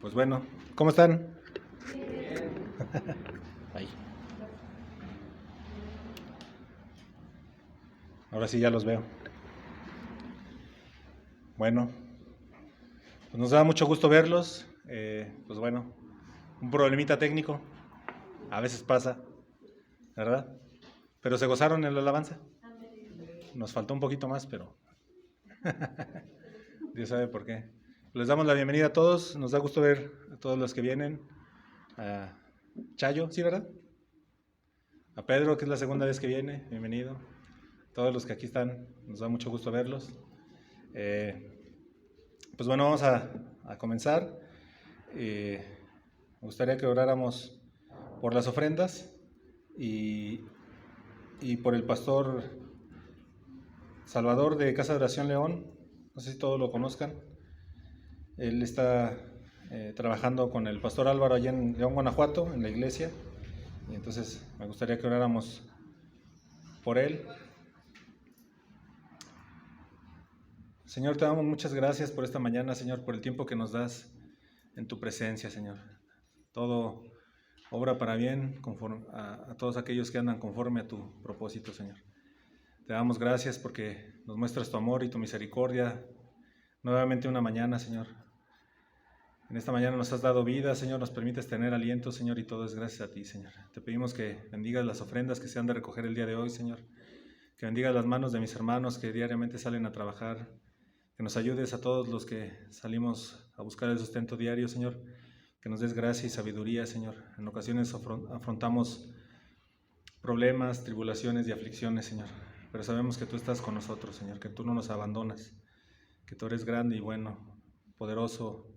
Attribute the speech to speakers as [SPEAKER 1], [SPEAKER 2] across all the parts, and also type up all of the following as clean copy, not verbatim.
[SPEAKER 1] Pues bueno, ¿cómo están? Ahí. Ahora sí ya los veo. Bueno, pues nos da mucho gusto verlos. Pues bueno, un problemita técnico. A veces pasa, ¿verdad? Pero se gozaron en la alabanza. Nos faltó un poquito más, pero Dios sabe por qué. Les damos la bienvenida a todos. Nos da gusto ver a todos los que vienen. A Chayo, ¿sí, verdad? A Pedro, que es la segunda vez que viene. Bienvenido. Todos los que aquí están, nos da mucho gusto verlos. Pues bueno, vamos a comenzar. Me gustaría que oráramos por las ofrendas y por el pastor Salvador de Casa de Oración León. No sé si todos lo conozcan. Él está trabajando con el pastor Álvaro allá en León, Guanajuato, en la iglesia. Y entonces me gustaría que oráramos por él. Señor, te damos muchas gracias por esta mañana, Señor, por el tiempo que nos das en tu presencia, Señor. Todo obra para bien conforme a todos aquellos que andan conforme a tu propósito, Señor. Te damos gracias porque nos muestras tu amor y tu misericordia nuevamente una mañana, Señor. En esta mañana nos has dado vida, Señor, nos permites tener aliento, Señor, y todo es gracias a ti, Señor. Te pedimos que bendigas las ofrendas que se han de recoger el día de hoy, Señor. Que bendigas las manos de mis hermanos que diariamente salen a trabajar. Que nos ayudes a todos los que salimos a buscar el sustento diario, Señor. Que nos des gracia y sabiduría, Señor. En ocasiones afrontamos problemas, tribulaciones y aflicciones, Señor. Pero sabemos que tú estás con nosotros, Señor. Que tú no nos abandonas. Que tú eres grande y bueno, poderoso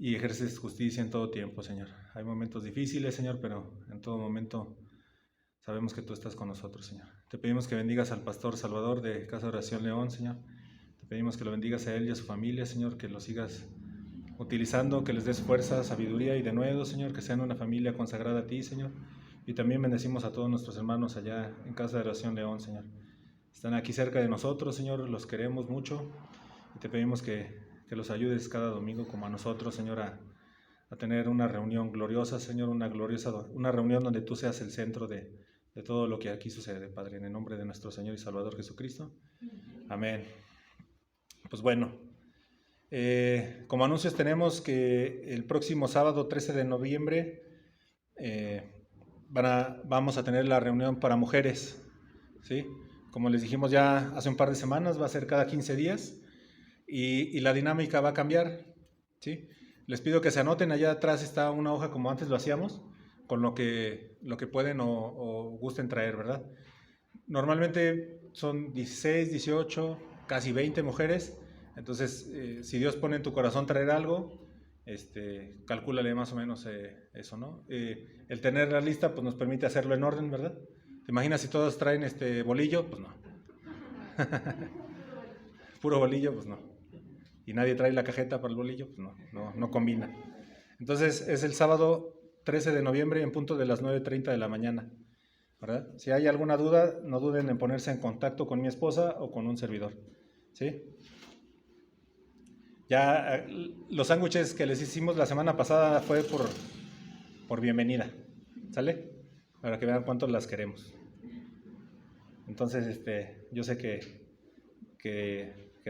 [SPEAKER 1] y ejerces justicia en todo tiempo, Señor. Hay momentos difíciles, Señor, pero en todo momento sabemos que tú estás con nosotros, Señor. Te pedimos que bendigas al pastor Salvador de Casa de Oración León, Señor. Te pedimos que lo bendigas a él y a su familia, Señor, que lo sigas utilizando, que les des fuerza, sabiduría y denuedo, Señor, que sean una familia consagrada a ti, Señor. Y también bendecimos a todos nuestros hermanos allá en Casa de Oración León, Señor. Están aquí cerca de nosotros, Señor, los queremos mucho y te pedimos que los ayudes cada domingo como a nosotros, Señor, a tener una reunión gloriosa, Señor, una reunión donde tú seas el centro de todo lo que aquí sucede, Padre, en el nombre de nuestro Señor y Salvador Jesucristo. Amén. Pues bueno, como anuncios tenemos que el próximo sábado 13 de noviembre vamos a tener la reunión para mujeres, ¿sí? Como les dijimos ya hace un par de semanas, va a ser cada 15 días y la dinámica va a cambiar, ¿sí? Les pido que se anoten, allá atrás está una hoja como antes lo hacíamos, con lo que pueden o gusten traer, ¿verdad? Normalmente son 16, 18, casi 20 mujeres. Entonces, si Dios pone en tu corazón traer algo, calcúlale más o menos eso, ¿no? El tener la lista pues nos permite hacerlo en orden, ¿verdad? ¿Te imaginas si todos traen bolillo? Pues no. Puro bolillo, pues no. Y nadie trae la cajeta para el bolillo, pues no combina. Entonces, es el sábado 13 de noviembre en punto de las 9:30 de la mañana, ¿verdad? Si hay alguna duda, no duden en ponerse en contacto con mi esposa o con un servidor, ¿sí? Ya los sándwiches que les hicimos la semana pasada fue por bienvenida, ¿sale? Para que vean cuánto las queremos. Entonces, yo sé que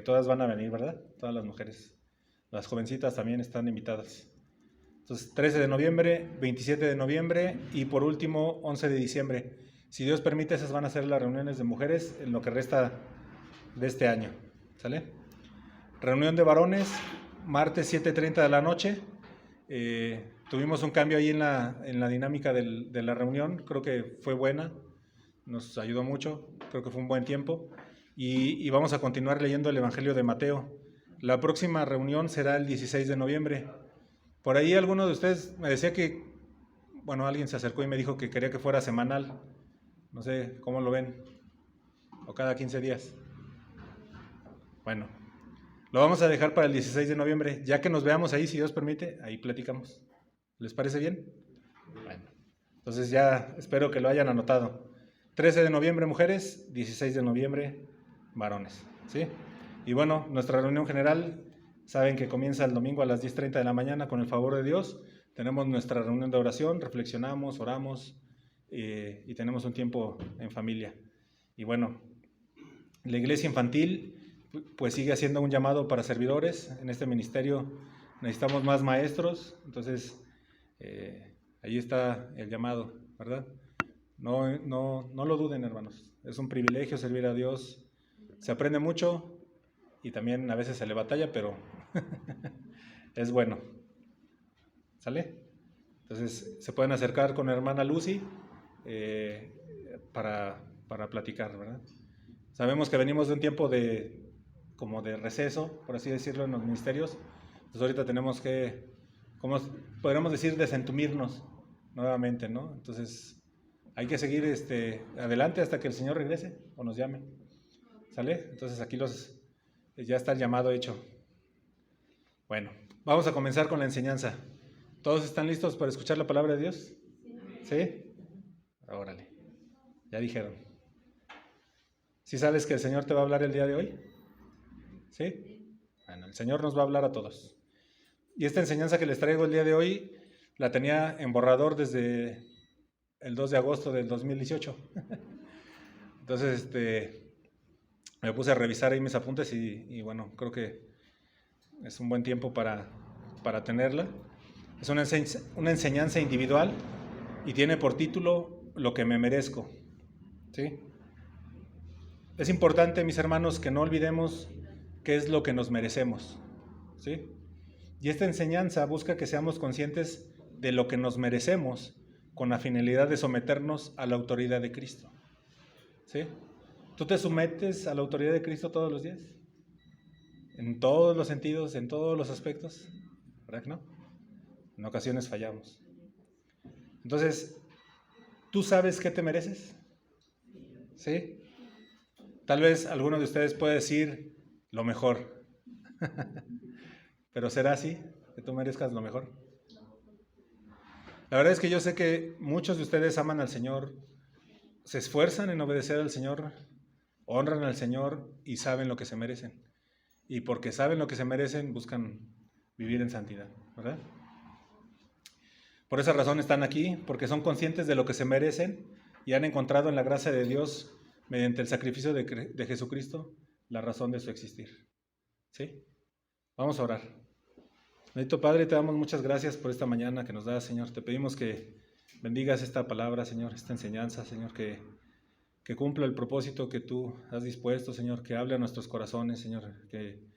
[SPEAKER 1] todas van a venir, ¿verdad? Todas las mujeres. Las jovencitas también están invitadas. Entonces, 13 de noviembre, 27 de noviembre y por último, 11 de diciembre. Si Dios permite, esas van a ser las reuniones de mujeres en lo que resta de este año, ¿sale? Reunión de varones, martes 7:30 de la noche. Tuvimos un cambio ahí en la dinámica de la reunión, creo que fue buena, nos ayudó mucho, creo que fue un buen tiempo. Y vamos a continuar leyendo el Evangelio de Mateo. La próxima reunión será el 16 de noviembre. Por ahí alguno de ustedes me decía que, bueno, alguien se acercó y me dijo que quería que fuera semanal. No sé, ¿cómo lo ven? ¿O cada 15 días? Bueno, lo vamos a dejar para el 16 de noviembre. Ya que nos veamos ahí, si Dios permite, ahí platicamos. ¿Les parece bien? Bueno, entonces ya espero que lo hayan anotado. 13 de noviembre mujeres, 16 de noviembre varones, ¿sí? Y bueno, nuestra reunión general saben que comienza el domingo a las 10:30 de la mañana con el favor de Dios. Tenemos nuestra reunión de oración, reflexionamos, oramos y tenemos un tiempo en familia. Y bueno, la iglesia infantil pues sigue haciendo un llamado para servidores. En este ministerio necesitamos más maestros, entonces ahí está el llamado, ¿verdad? No lo duden, hermanos. Es un privilegio servir a Dios. Se aprende mucho y también a veces se le batalla, pero es bueno. ¿Sale? Entonces se pueden acercar con la hermana Lucy para platicar, ¿verdad? Sabemos que venimos de un tiempo como de receso, por así decirlo, en los ministerios. Entonces ahorita tenemos que, como podríamos decir, desentumirnos nuevamente, ¿no? Entonces hay que seguir adelante hasta que el Señor regrese o nos llame. ¿Sale? Entonces aquí ya está el llamado hecho. Bueno, vamos a comenzar con la enseñanza. ¿Todos están listos para escuchar la palabra de Dios? ¿Sí? Órale. Ya dijeron. ¿Sí sabes que el Señor te va a hablar el día de hoy? ¿Sí? Bueno, el Señor nos va a hablar a todos. Y esta enseñanza que les traigo el día de hoy la tenía en borrador desde el 2 de agosto del 2018. Entonces, me puse a revisar ahí mis apuntes y bueno, creo que es un buen tiempo para tenerla. Es una enseñanza individual y tiene por título Lo que me merezco. ¿Sí? Es importante, mis hermanos, que no olvidemos qué es lo que nos merecemos. ¿Sí? Y esta enseñanza busca que seamos conscientes de lo que nos merecemos con la finalidad de someternos a la autoridad de Cristo. ¿Sí? ¿Tú te sometes a la autoridad de Cristo todos los días? En todos los sentidos, en todos los aspectos. ¿Verdad que no? En ocasiones fallamos. Entonces, ¿tú sabes qué te mereces? ¿Sí? Tal vez alguno de ustedes puede decir lo mejor. ¿Pero será así? ¿Que tú merezcas lo mejor? La verdad es que yo sé que muchos de ustedes aman al Señor, se esfuerzan en obedecer al Señor, honran al Señor y saben lo que se merecen. Y porque saben lo que se merecen, buscan vivir en santidad, ¿verdad? Por esa razón están aquí, porque son conscientes de lo que se merecen y han encontrado en la gracia de Dios, mediante el sacrificio de Jesucristo, la razón de su existir. ¿Sí? Vamos a orar. Bendito Padre, te damos muchas gracias por esta mañana que nos das, Señor. Te pedimos que bendigas esta palabra, Señor, esta enseñanza, Señor, que cumpla el propósito que tú has dispuesto, Señor, que hable a nuestros corazones, Señor, que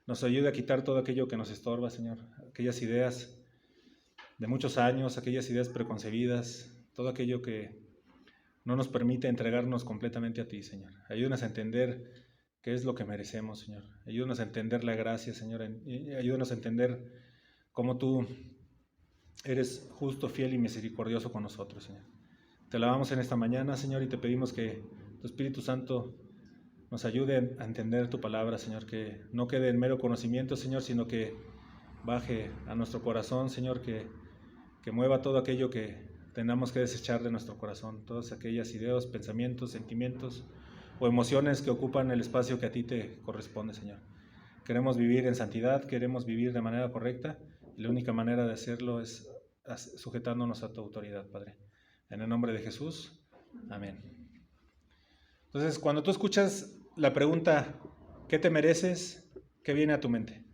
[SPEAKER 1] nos ayude a quitar todo aquello que nos estorba, Señor, aquellas ideas de muchos años, aquellas ideas preconcebidas, todo aquello que no nos permite entregarnos completamente a ti, Señor. Ayúdanos a entender qué es lo que merecemos, Señor. Ayúdanos a entender la gracia, Señor. Ayúdanos a entender cómo tú eres justo, fiel y misericordioso con nosotros, Señor. Te alabamos en esta mañana, Señor, y te pedimos que tu Espíritu Santo nos ayude a entender tu palabra, Señor, que no quede en mero conocimiento, Señor, sino que baje a nuestro corazón, Señor, que mueva todo aquello que tengamos que desechar de nuestro corazón, todas aquellas ideas, pensamientos, sentimientos o emociones que ocupan el espacio que a ti te corresponde, Señor. Queremos vivir en santidad, queremos vivir de manera correcta, y la única manera de hacerlo es sujetándonos a tu autoridad, Padre. En el nombre de Jesús, amén. Entonces, cuando tú escuchas la pregunta, ¿qué te mereces?, ¿qué viene a tu mente?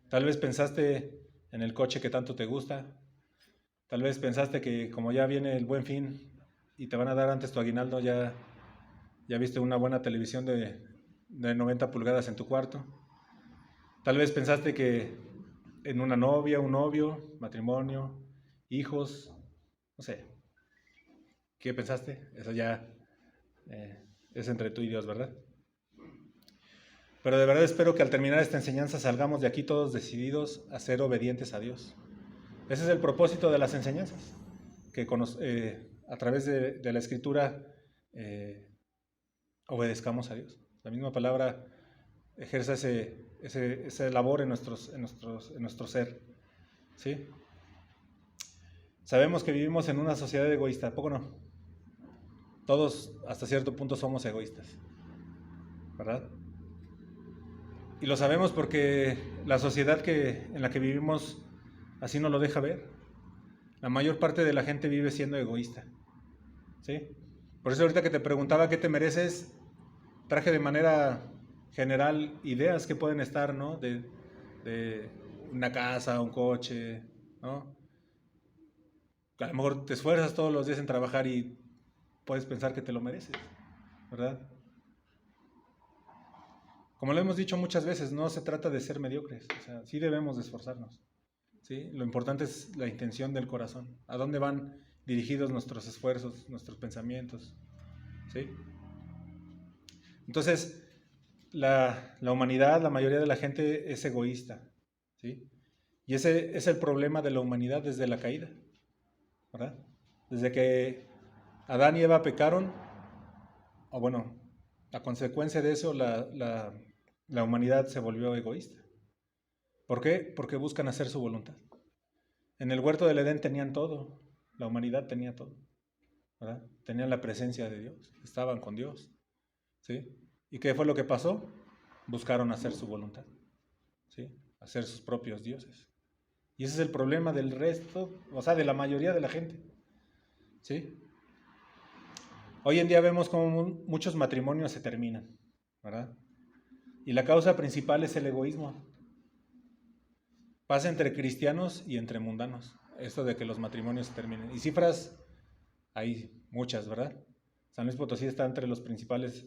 [SPEAKER 1] Tal vez pensaste en el coche que tanto te gusta. Tal vez pensaste que como ya viene el Buen Fin y te van a dar antes tu aguinaldo, ya viste una buena televisión de 90 pulgadas en tu cuarto. Tal vez pensaste que en una novia, un novio, matrimonio, hijos, no sé. ¿Qué pensaste? Eso ya es entre tú y Dios, ¿verdad? Pero de verdad espero que al terminar esta enseñanza salgamos de aquí todos decididos a ser obedientes a Dios. Ese es el propósito de las enseñanzas, que a través de la Escritura obedezcamos a Dios. La misma palabra ejerce esa labor en nuestro ser. ¿Sí? Sabemos que vivimos en una sociedad egoísta, ¿a poco no? Todos hasta cierto punto somos egoístas, ¿verdad? Y lo sabemos porque la sociedad en la que vivimos así nos lo deja ver. La mayor parte de la gente vive siendo egoísta. ¿Sí? Por eso ahorita que te preguntaba qué te mereces, traje de manera general ideas que pueden estar, ¿no? De una casa, un coche, ¿no? A lo mejor te esfuerzas todos los días en trabajar y puedes pensar que te lo mereces, ¿verdad? Como lo hemos dicho muchas veces, no se trata de ser mediocres, o sea, sí debemos de esforzarnos, ¿sí? Lo importante es la intención del corazón, a dónde van dirigidos nuestros esfuerzos, nuestros pensamientos, ¿sí? Entonces, la humanidad, la mayoría de la gente es egoísta, ¿sí? Y ese es el problema de la humanidad desde la caída, ¿verdad? Desde que Adán y Eva pecaron, o bueno, a consecuencia de eso, la humanidad se volvió egoísta. ¿Por qué? Porque buscan hacer su voluntad. En el huerto del Edén tenían todo, la humanidad tenía todo, ¿verdad? Tenían la presencia de Dios, estaban con Dios, ¿sí? ¿Y qué fue lo que pasó? Buscaron hacer su voluntad, ¿sí? Hacer sus propios dioses. Y ese es el problema del resto, o sea, de la mayoría de la gente, ¿sí? Hoy en día vemos cómo muchos matrimonios se terminan, ¿verdad? Y la causa principal es el egoísmo. Pasa entre cristianos y entre mundanos, esto de que los matrimonios se terminen. Y cifras hay muchas, ¿verdad? San Luis Potosí está entre los principales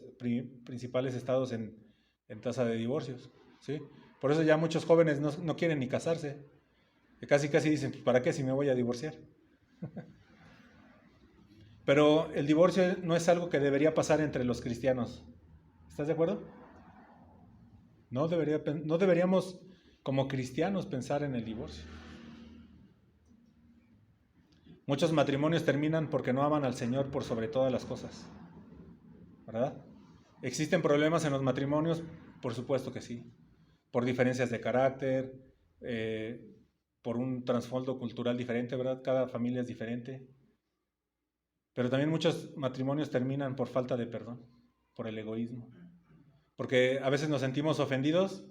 [SPEAKER 1] estados en tasa de divorcios, ¿sí? Por eso ya muchos jóvenes no quieren ni casarse, que casi dicen, pues, ¿para qué si me voy a divorciar? Pero el divorcio no es algo que debería pasar entre los cristianos. ¿Estás de acuerdo? No deberíamos como cristianos pensar en el divorcio. Muchos matrimonios terminan porque no aman al Señor por sobre todas las cosas, ¿verdad? ¿Existen problemas en los matrimonios? Por supuesto que sí. Por diferencias de carácter, por un trasfondo cultural diferente, ¿verdad? Cada familia es diferente. Pero también muchos matrimonios terminan por falta de perdón, por el egoísmo. Porque a veces nos sentimos ofendidos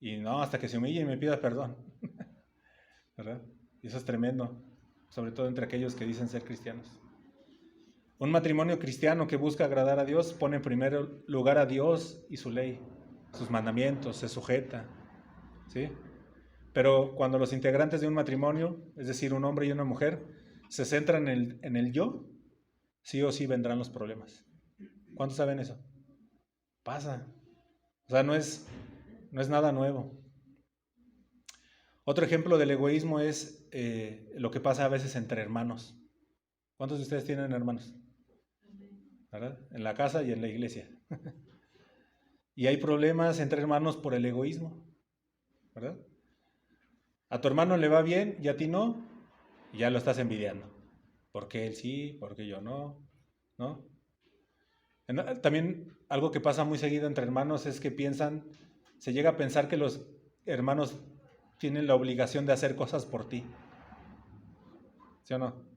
[SPEAKER 1] y no, hasta que se humille y me pida perdón, ¿verdad? Y eso es tremendo, sobre todo entre aquellos que dicen ser cristianos. Un matrimonio cristiano que busca agradar a Dios pone en primer lugar a Dios y su ley, sus mandamientos, se sujeta, ¿sí? Pero cuando los integrantes de un matrimonio, es decir, un hombre y una mujer, se centran en el yo, sí o sí vendrán los problemas. ¿Cuántos saben eso? Pasa. O sea, no es nada nuevo. Otro ejemplo del egoísmo es lo que pasa a veces entre hermanos. ¿Cuántos de ustedes tienen hermanos? ¿Verdad? En la casa y en la iglesia. Y hay problemas entre hermanos por el egoísmo, ¿verdad? A tu hermano le va bien y a ti no, y ya lo estás envidiando. ¿Por qué él sí? ¿Por qué yo no? ¿No? También algo que pasa muy seguido entre hermanos es que se llega a pensar que los hermanos tienen la obligación de hacer cosas por ti. ¿Sí o no?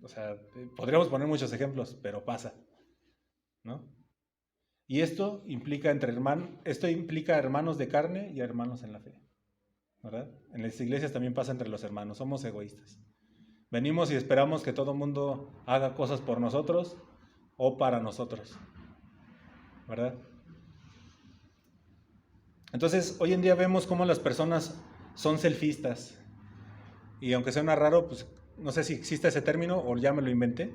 [SPEAKER 1] O sea, podríamos poner muchos ejemplos, pero pasa, ¿no? Y esto implica hermanos de carne y hermanos en la fe, ¿verdad? En las iglesias también pasa entre los hermanos, somos egoístas. Venimos y esperamos que todo el mundo haga cosas por nosotros o para nosotros, ¿verdad? Entonces, hoy en día vemos cómo las personas son selfistas. Y aunque suena raro, pues no sé si existe ese término o ya me lo inventé.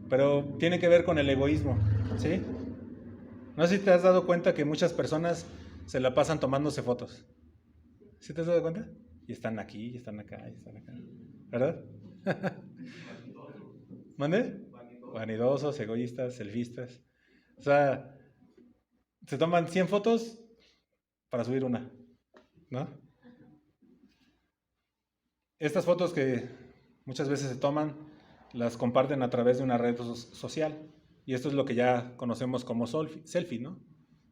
[SPEAKER 1] Pero tiene que ver con el egoísmo, ¿sí? No sé si te has dado cuenta que muchas personas se la pasan tomándose fotos. ¿Sí te has dado cuenta? Y están aquí, y están acá, y están acá. ¿Verdad? ¿Mande? Vanidosos, egoístas, selfistas. O sea, se toman 100 fotos para subir una, ¿no? Estas fotos que muchas veces se toman, las comparten a través de una red social. Y esto es lo que ya conocemos como selfie, ¿no?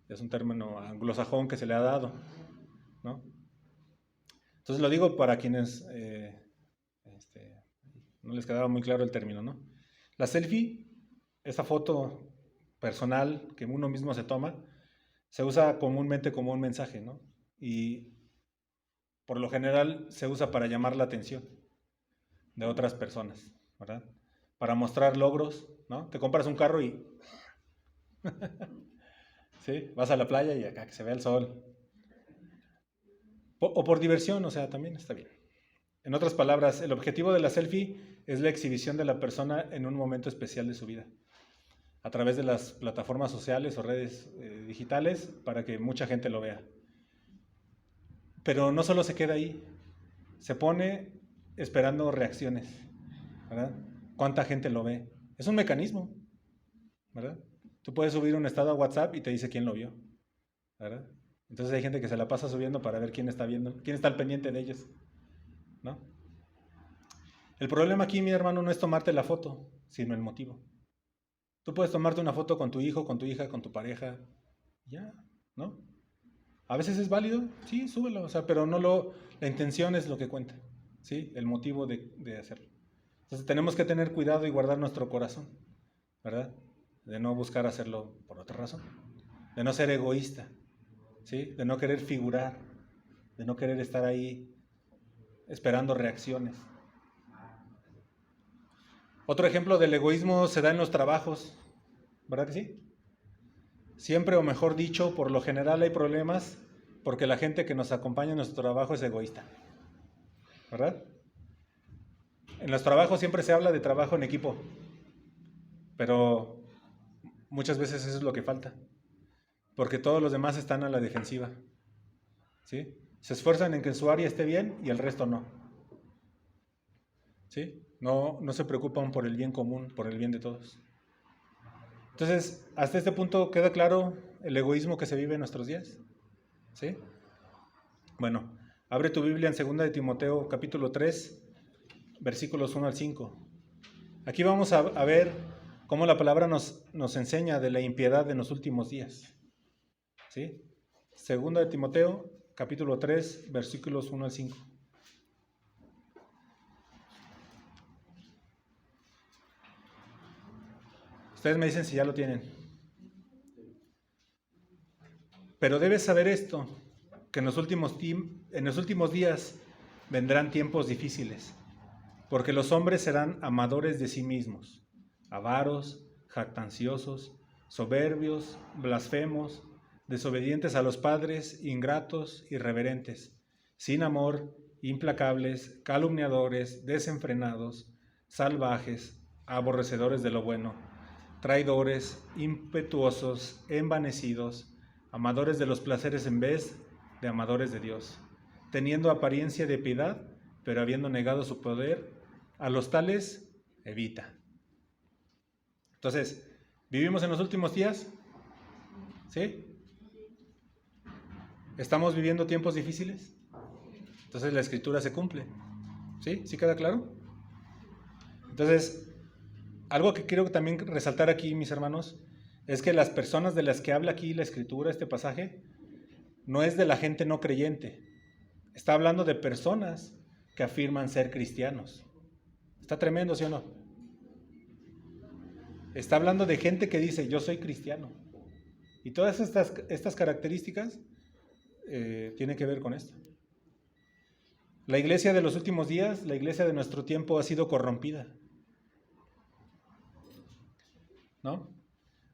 [SPEAKER 1] Es un término anglosajón que se le ha dado, ¿no? Entonces lo digo para quienes no les quedaba muy claro el término, ¿no? La selfie, esa foto personal que uno mismo se toma, se usa comúnmente como un mensaje, ¿no? Y por lo general se usa para llamar la atención de otras personas, ¿verdad? Para mostrar logros, ¿no? Te compras un carro y, ¿sí? Vas a la playa y acá que se vea el sol. O por diversión, o sea, también está bien. En otras palabras, el objetivo de la selfie es la exhibición de la persona en un momento especial de su vida, a través de las plataformas sociales o redes digitales para que mucha gente lo vea. Pero no solo se queda ahí, se pone esperando reacciones, ¿verdad? ¿Cuánta gente lo ve? Es un mecanismo, ¿verdad? Tú puedes subir un estado a WhatsApp y te dice quién lo vio, ¿verdad? Entonces hay gente que se la pasa subiendo para ver quién está viendo, quién está al pendiente de ellos, ¿no? El problema aquí, mi hermano, no es tomarte la foto, sino el motivo. Tú puedes tomarte una foto con tu hijo, con tu hija, con tu pareja, ya, ¿no? A veces es válido, sí, súbelo, o sea, pero la intención es lo que cuenta, ¿sí? El motivo de hacerlo. Entonces tenemos que tener cuidado y guardar nuestro corazón, ¿verdad? De no buscar hacerlo por otra razón, de no ser egoísta, ¿sí? De no querer figurar, de no querer estar ahí esperando reacciones. Otro ejemplo del egoísmo se da en los trabajos, ¿verdad que sí? Siempre, o mejor dicho, por lo general hay problemas porque la gente que nos acompaña en nuestro trabajo es egoísta, ¿verdad? En los trabajos siempre se habla de trabajo en equipo, pero muchas veces eso es lo que falta, porque todos los demás están a la defensiva, ¿sí? Se esfuerzan en que su área esté bien y el resto no, ¿sí? No se preocupan por el bien común, por el bien de todos. Entonces, hasta este punto queda claro el egoísmo que se vive en nuestros días, ¿sí? Bueno, abre tu Biblia en 2 de Timoteo capítulo 3, versículos 1 al 5. Aquí vamos a ver cómo la palabra nos enseña de la impiedad en los últimos días, ¿sí? 2 de Timoteo capítulo 3, versículos 1 al 5. Ustedes me dicen si ya lo tienen. Pero debes saber esto, que en los últimos días vendrán tiempos difíciles, porque los hombres serán amadores de sí mismos, avaros, jactanciosos, soberbios, blasfemos, desobedientes a los padres, ingratos, irreverentes, sin amor, implacables, calumniadores, desenfrenados, salvajes, aborrecedores de lo bueno, traidores, impetuosos, envanecidos, amadores de los placeres en vez de amadores de Dios, teniendo apariencia de piedad, pero habiendo negado su poder, a los tales evita. Entonces, ¿vivimos en los últimos días? ¿Sí? ¿Estamos viviendo tiempos difíciles? Entonces la escritura se cumple. ¿Sí? ¿Sí queda claro? Entonces, algo que quiero también resaltar aquí, mis hermanos, es que las personas de las que habla aquí la escritura, este pasaje, no es de la gente no creyente. Está hablando de personas que afirman ser cristianos. Está tremendo, ¿sí o no? Está hablando de gente que dice, yo soy cristiano. Y todas estas características tienen que ver con esto. La iglesia de los últimos días, la iglesia de nuestro tiempo ha sido corrompida, ¿no?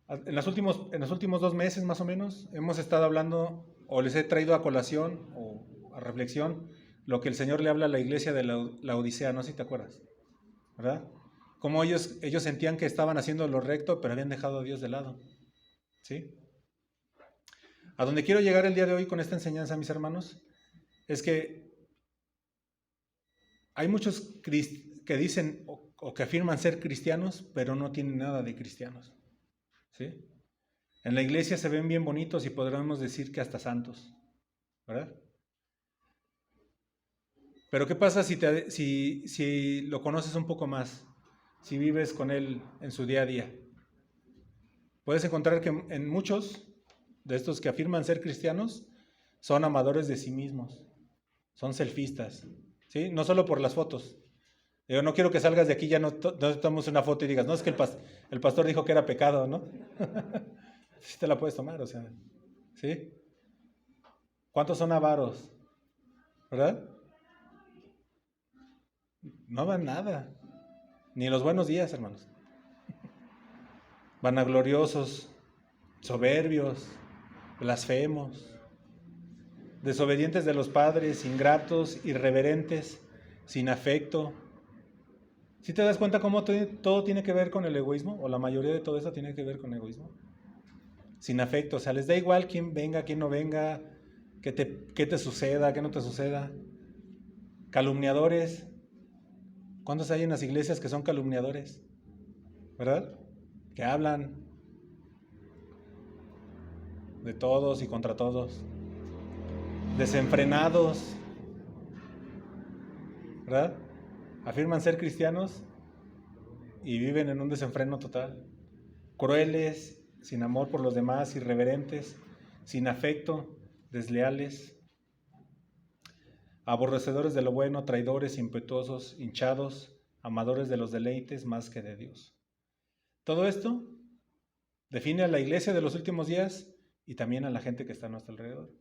[SPEAKER 1] En los últimos 2 meses más o menos hemos estado hablando, o les he traído a colación o a reflexión, lo que el Señor le habla a la iglesia de la Odisea, no sé si te acuerdas, ¿verdad? Cómo ellos sentían que estaban haciendo lo recto, pero habían dejado a Dios de lado, ¿sí? A donde quiero llegar el día de hoy con esta enseñanza, mis hermanos, es que hay muchos que dicen o que afirman ser cristianos, pero no tienen nada de cristianos, ¿sí? En la iglesia se ven bien bonitos y podríamos decir que hasta santos, ¿verdad? Pero ¿qué pasa si lo conoces un poco más? Si vives con él en su día a día. Puedes encontrar que en muchos de estos que afirman ser cristianos son amadores de sí mismos, son selfistas, ¿sí? No solo por las fotos, Yo no quiero que salgas de aquí, ya no te tomes una foto y digas, no, es que el pastor dijo que era pecado, ¿no? Sí te la puedes tomar, o sea, ¿sí? ¿Cuántos son avaros? ¿Verdad? No van nada, ni los buenos días, hermanos. Vanagloriosos, soberbios, blasfemos, desobedientes de los padres, ingratos, irreverentes, sin afecto. ¿Sí te das cuenta cómo todo tiene que ver con el egoísmo? ¿O la mayoría de todo eso tiene que ver con el egoísmo? Sin afecto, o sea, les da igual quién venga, quién no venga, qué te suceda, qué no te suceda. Calumniadores. ¿Cuántos hay en las iglesias que son calumniadores? ¿Verdad? Que hablan de todos y contra todos. Desenfrenados, ¿verdad? Afirman ser cristianos y viven en un desenfreno total. Crueles, sin amor por los demás, irreverentes, sin afecto, desleales, aborrecedores de lo bueno, traidores, impetuosos, hinchados, amadores de los deleites más que de Dios. Todo esto define a la iglesia de los últimos días y también a la gente que está a nuestro alrededor.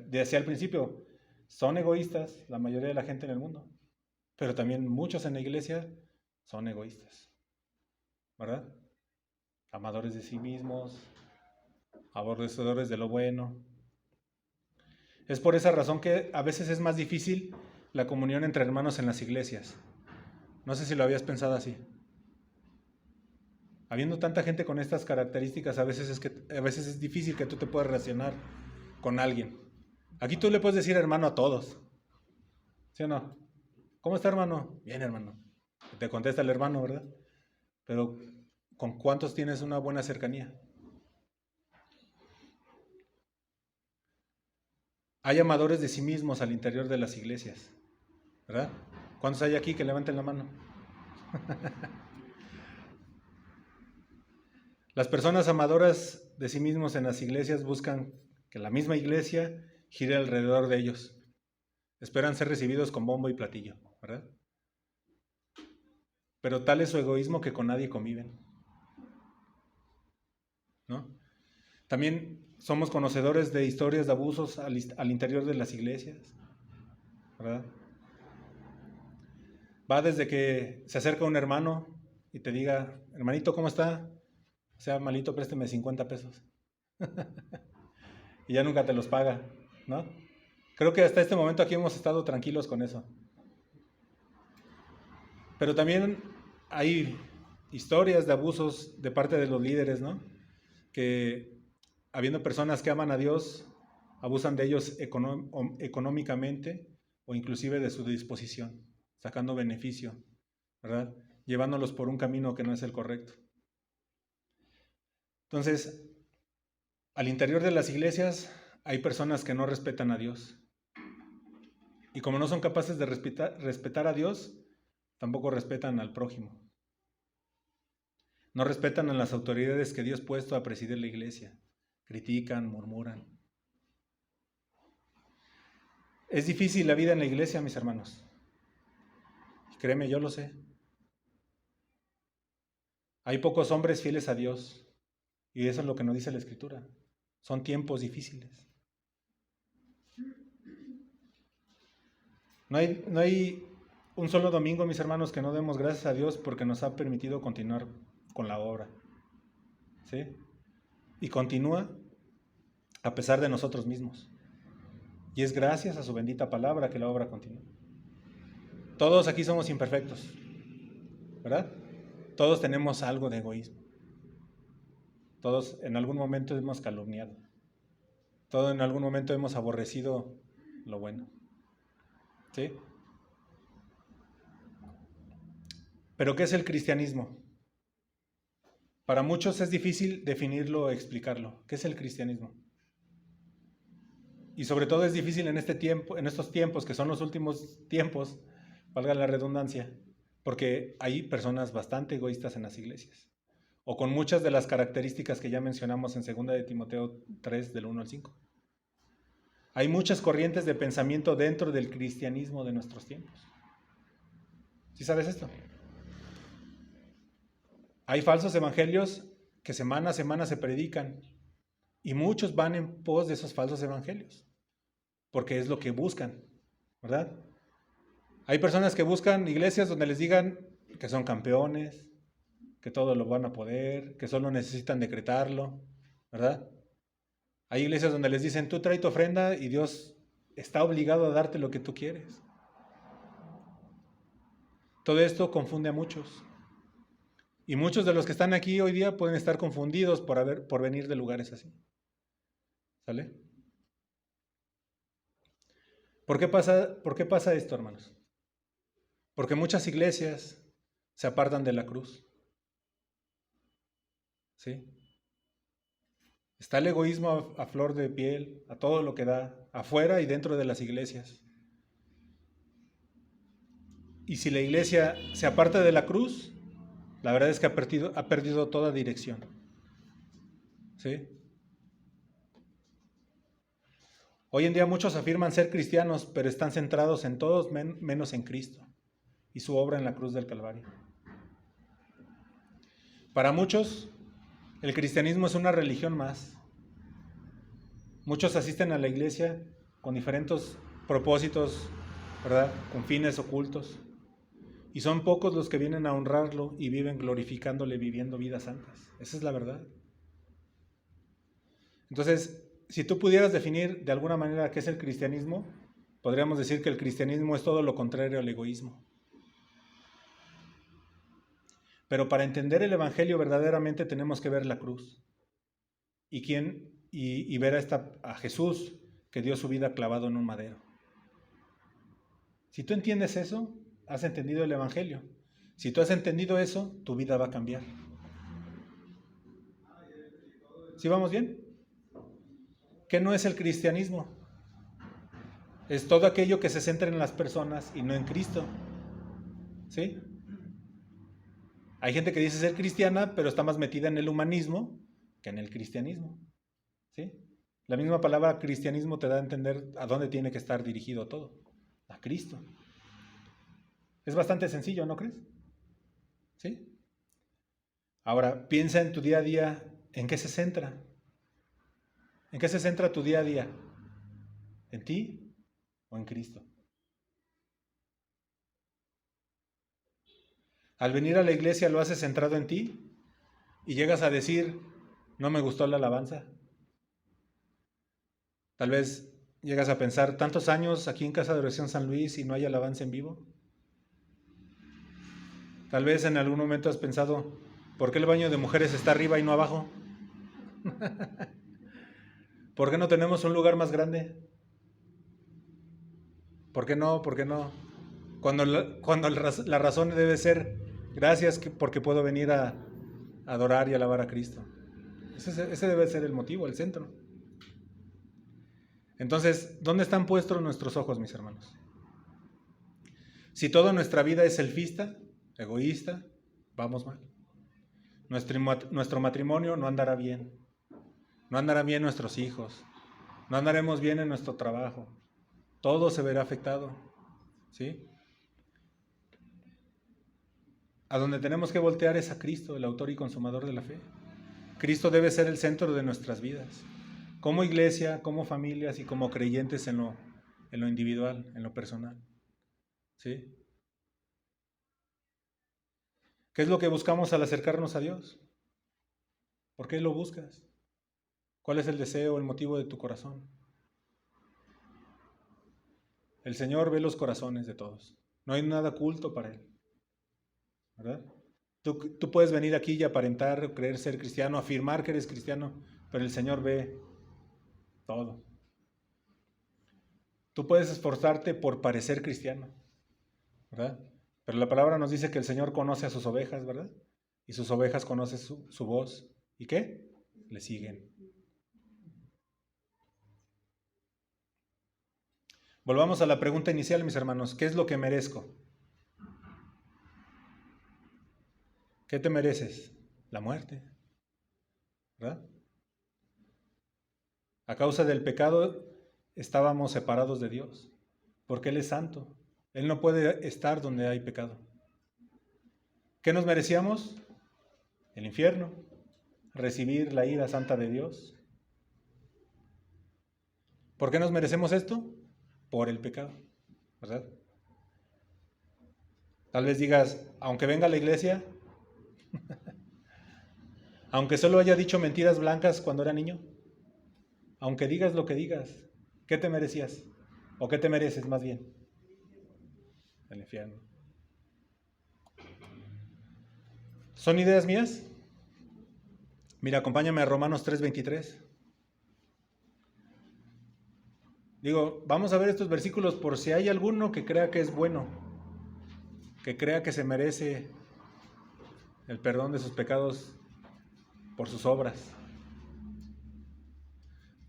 [SPEAKER 1] Decía al principio, son egoístas la mayoría de la gente en el mundo, pero también muchos en la iglesia son egoístas, ¿verdad? Amadores de sí mismos, aborrecedores de lo bueno. Es por esa razón que a veces es más difícil la comunión entre hermanos en las iglesias. No sé si lo habías pensado así. Habiendo tanta gente con estas características, a veces es difícil que tú te puedas relacionar con alguien. Aquí tú le puedes decir hermano a todos. ¿Sí o no? ¿Cómo está, hermano? Bien, hermano. Te contesta el hermano, ¿verdad? Pero ¿con cuántos tienes una buena cercanía? Hay amadores de sí mismos al interior de las iglesias, ¿verdad? ¿Cuántos hay aquí que levanten la mano? Las personas amadoras de sí mismos en las iglesias buscan que la misma iglesia gire alrededor de ellos. Esperan ser recibidos con bombo y platillo, ¿verdad? Pero tal es su egoísmo que con nadie conviven, ¿no? También somos conocedores de historias de abusos al interior de las iglesias, ¿verdad? Va desde que se acerca un hermano y te diga, hermanito, ¿cómo está? O sea, malito, présteme 50 pesos. Y ya nunca te los paga, ¿no? Creo que hasta este momento aquí hemos estado tranquilos con eso. Pero también hay historias de abusos de parte de los líderes, ¿no? Que habiendo personas que aman a Dios, abusan de ellos económicamente o inclusive de su disposición, sacando beneficio, ¿verdad? Llevándolos por un camino que no es el correcto. Entonces, al interior de las iglesias hay personas que no respetan a Dios. Y como no son capaces de respetar a Dios, tampoco respetan al prójimo. No respetan a las autoridades que Dios ha puesto a presidir la iglesia. Critican, murmuran. Es difícil la vida en la iglesia, mis hermanos. Y créeme, yo lo sé. Hay pocos hombres fieles a Dios. Y eso es lo que nos dice la Escritura. Son tiempos difíciles. No hay un solo domingo, mis hermanos, que no demos gracias a Dios porque nos ha permitido continuar con la obra. ¿Sí? Y continúa a pesar de nosotros mismos. Y es gracias a su bendita palabra que la obra continúa. Todos aquí somos imperfectos, ¿verdad? Todos tenemos algo de egoísmo. Todos en algún momento hemos calumniado. Todos en algún momento hemos aborrecido lo bueno. ¿Sí? ¿Pero qué es el cristianismo? Para muchos es difícil definirlo o explicarlo. ¿Qué es el cristianismo? Y sobre todo es difícil en estos tiempos que son los últimos tiempos, valga la redundancia, porque hay personas bastante egoístas en las iglesias, o con muchas de las características que ya mencionamos en 2 de Timoteo 3, del 1 al 5. Hay muchas corrientes de pensamiento dentro del cristianismo de nuestros tiempos. ¿Sí sabes esto? Hay falsos evangelios que semana a semana se predican y muchos van en pos de esos falsos evangelios, porque es lo que buscan, ¿verdad? Hay personas que buscan iglesias donde les digan que son campeones, que todo lo van a poder, que solo necesitan decretarlo, ¿verdad? Hay iglesias donde les dicen, tú trae tu ofrenda y Dios está obligado a darte lo que tú quieres. Todo esto confunde a muchos. Y muchos de los que están aquí hoy día pueden estar confundidos por venir de lugares así. ¿Sale? ¿Por qué pasa esto, hermanos? Porque muchas iglesias se apartan de la cruz. ¿Sí? Está el egoísmo a flor de piel, a todo lo que da, afuera y dentro de las iglesias. Y si la iglesia se aparta de la cruz, la verdad es que ha perdido toda dirección. ¿Sí? Hoy en día muchos afirman ser cristianos, pero están centrados en todos menos en Cristo y su obra en la cruz del Calvario. Para muchos, el cristianismo es una religión más. Muchos asisten a la iglesia con diferentes propósitos, ¿verdad? Con fines ocultos. Y son pocos los que vienen a honrarlo y viven glorificándole, viviendo vidas santas. Esa es la verdad. Entonces, si tú pudieras definir de alguna manera qué es el cristianismo, podríamos decir que el cristianismo es todo lo contrario al egoísmo. Pero para entender el Evangelio verdaderamente tenemos que ver la cruz. Y ver a Jesús que dio su vida clavado en un madero. Si tú entiendes eso, has entendido el Evangelio. Si tú has entendido eso, tu vida va a cambiar. ¿Sí vamos bien? ¿Qué no es el cristianismo? Es todo aquello que se centra en las personas y no en Cristo. ¿Sí? Hay gente que dice ser cristiana, pero está más metida en el humanismo que en el cristianismo. ¿Sí? La misma palabra cristianismo te da a entender a dónde tiene que estar dirigido todo. A Cristo. Es bastante sencillo, ¿no crees? ¿Sí? Ahora, piensa en tu día a día, ¿en qué se centra? ¿En qué se centra tu día a día? ¿En ti o en Cristo? Al venir a la iglesia lo haces centrado en ti y llegas a decir, no me gustó la alabanza. Tal vez llegas a pensar, tantos años aquí en Casa de Oración San Luis y no hay alabanza en vivo. Tal vez en algún momento has pensado, ¿por qué el baño de mujeres está arriba y no abajo? ¿Por qué no tenemos un lugar más grande? ¿Por qué no? ¿Por qué no? Cuando la razón debe ser, gracias porque puedo venir a adorar y alabar a Cristo. Ese debe ser el motivo, el centro. Entonces, ¿dónde están puestos nuestros ojos, mis hermanos? Si toda nuestra vida es selfista, egoísta, vamos mal. Nuestro matrimonio no andará bien. No andarán bien nuestros hijos. No andaremos bien en nuestro trabajo. Todo se verá afectado. ¿Sí? A donde tenemos que voltear es a Cristo, el autor y consumador de la fe. Cristo debe ser el centro de nuestras vidas. Como iglesia, como familias y como creyentes en lo individual, en lo personal. ¿Sí? ¿Qué es lo que buscamos al acercarnos a Dios? ¿Por qué lo buscas? ¿Cuál es el deseo, el motivo de tu corazón? El Señor ve los corazones de todos. No hay nada oculto para Él. ¿Verdad? Tú puedes venir aquí y aparentar, creer ser cristiano, afirmar que eres cristiano, pero el Señor ve todo. Tú puedes esforzarte por parecer cristiano, ¿verdad? Pero la palabra nos dice que el Señor conoce a sus ovejas, ¿verdad? Y sus ovejas conocen su voz. ¿Y qué? Le siguen. Volvamos a la pregunta inicial, mis hermanos. ¿Qué es lo que merezco? ¿Qué te mereces? La muerte, ¿verdad? A causa del pecado estábamos separados de Dios, porque Él es santo. Él no puede estar donde hay pecado. ¿Qué nos merecíamos? El infierno, recibir la ira santa de Dios. ¿Por qué nos merecemos esto? Por el pecado, ¿verdad? Tal vez digas, aunque venga a la iglesia, aunque solo haya dicho mentiras blancas cuando era niño, aunque digas lo que digas, ¿qué te merecías? ¿O qué te mereces más bien? El infierno. ¿Son ideas mías? Mira, acompáñame a Romanos 3:23. Digo, vamos a ver estos versículos por si hay alguno que crea que es bueno, que crea que se merece el perdón de sus pecados por sus obras.